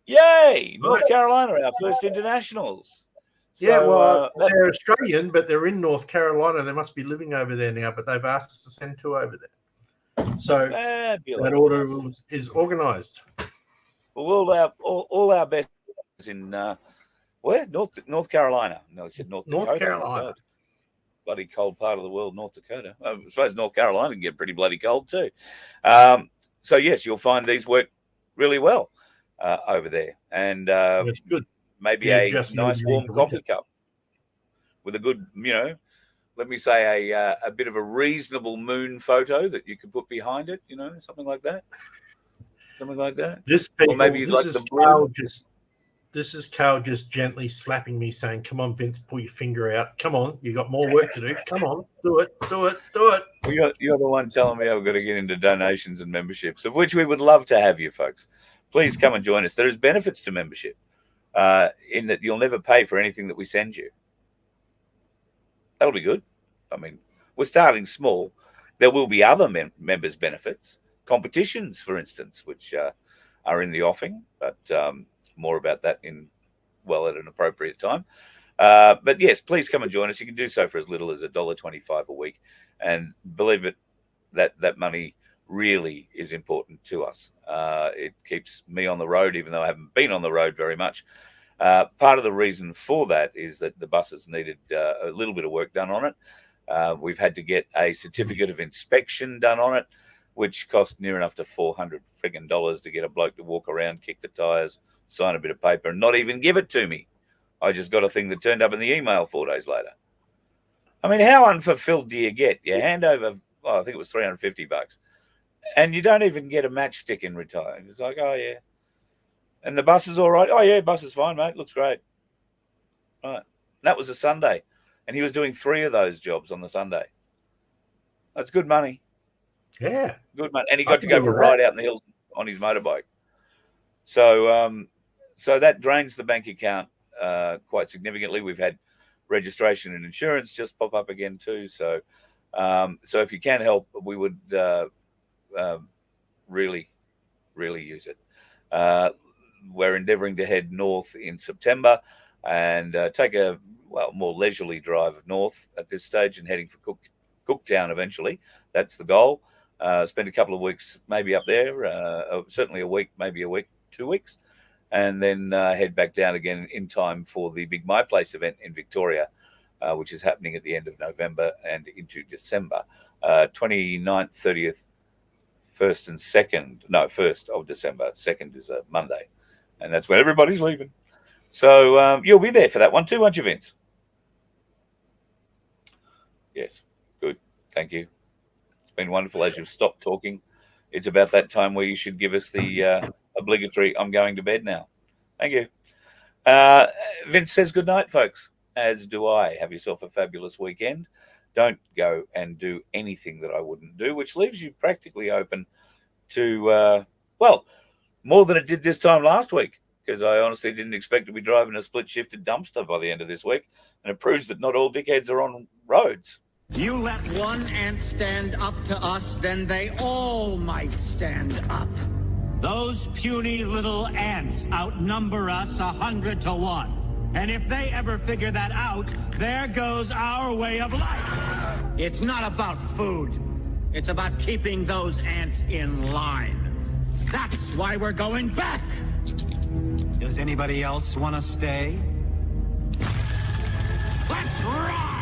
Yay! North Carolina, our first internationals. So, they're Australian, but they're in North Carolina. They must be living over there now, but they've asked us to send 2 over there. So fabulous. That order is organised. Well, all our best is in where? North Carolina. No, I said North Dakota. North Carolina. Bloody cold part of the world, North Dakota. I suppose North Carolina can get pretty bloody cold too. So yes, you'll find these work really well over there, and that's good. Maybe a nice warm coffee cup with a good, let me say a bit of a reasonable moon photo that you could put behind it, something like that. Or maybe you'd like the blue. This is Carl just gently slapping me, saying, "Come on, Vince, pull your finger out. Come on, you got more work to do. Come on, do it." Well, you're the one telling me I've got to get into donations and memberships, of which we would love to have you folks. Please come and join us. There is benefits to membership, in that you'll never pay for anything that we send you. That'll be good. I mean, we're starting small. There will be other members' benefits, competitions, for instance, which are in the offing, but more about that at an appropriate time. But yes, please come and join us. You can do so for as little as $1.25 a week. And believe it, that money really is important to us. It keeps me on the road, even though I haven't been on the road very much. Part of the reason for that is that the buses needed a little bit of work done on it. We've had to get a certificate of inspection done on it, which cost near enough to $400 friggin' to get a bloke to walk around, kick the tires, sign a bit of paper, and not even give it to me. I just got a thing that turned up in the email 4 days later. I mean, how unfulfilled do you get? You hand over, I think it was $350, and you don't even get a matchstick in return. It's like, oh, yeah. And the bus is all right. Oh, yeah, bus is fine, mate. Looks great. Right. That was a Sunday, and he was doing 3 of those jobs on the Sunday. That's good money. Yeah. Good money. And he got to go for a ride out in the hills on his motorbike. So that drains the bank account quite significantly. We've had registration and insurance just pop up again too. So if you can help, we would really, really use it. We're endeavouring to head north in September and take a more leisurely drive north at this stage and heading for Cooktown eventually. That's the goal. Spend a couple of weeks maybe up there, certainly a week, maybe a week, 2 weeks, and then head back down again in time for the Big My Place event in Victoria, which is happening at the end of November and into December, 29th, 30th, 1st and 2nd. No, 1st of December. 2nd is a Monday, and that's when everybody's leaving. So you'll be there for that one too, won't you, Vince? Yes, good. Thank you. It's been wonderful as you've stopped talking. It's about that time where you should give us the obligatory "I'm going to bed now." Thank you. Vince says good night, folks. as do I. Have yourself a fabulous weekend. Don't go and do anything that I wouldn't do, which leaves you practically open to, well, more than it did this time last week, because I honestly didn't expect to be driving a split-shifted dumpster by the end of this week, and it proves that not all dickheads are on roads. You let one ant stand up to us, then they all might stand up. Those puny little ants outnumber us 100 to 1. And if they ever figure that out, there goes our way of life. It's not about food. It's about keeping those ants in line. That's why we're going back. Does anybody else want to stay? Let's ride!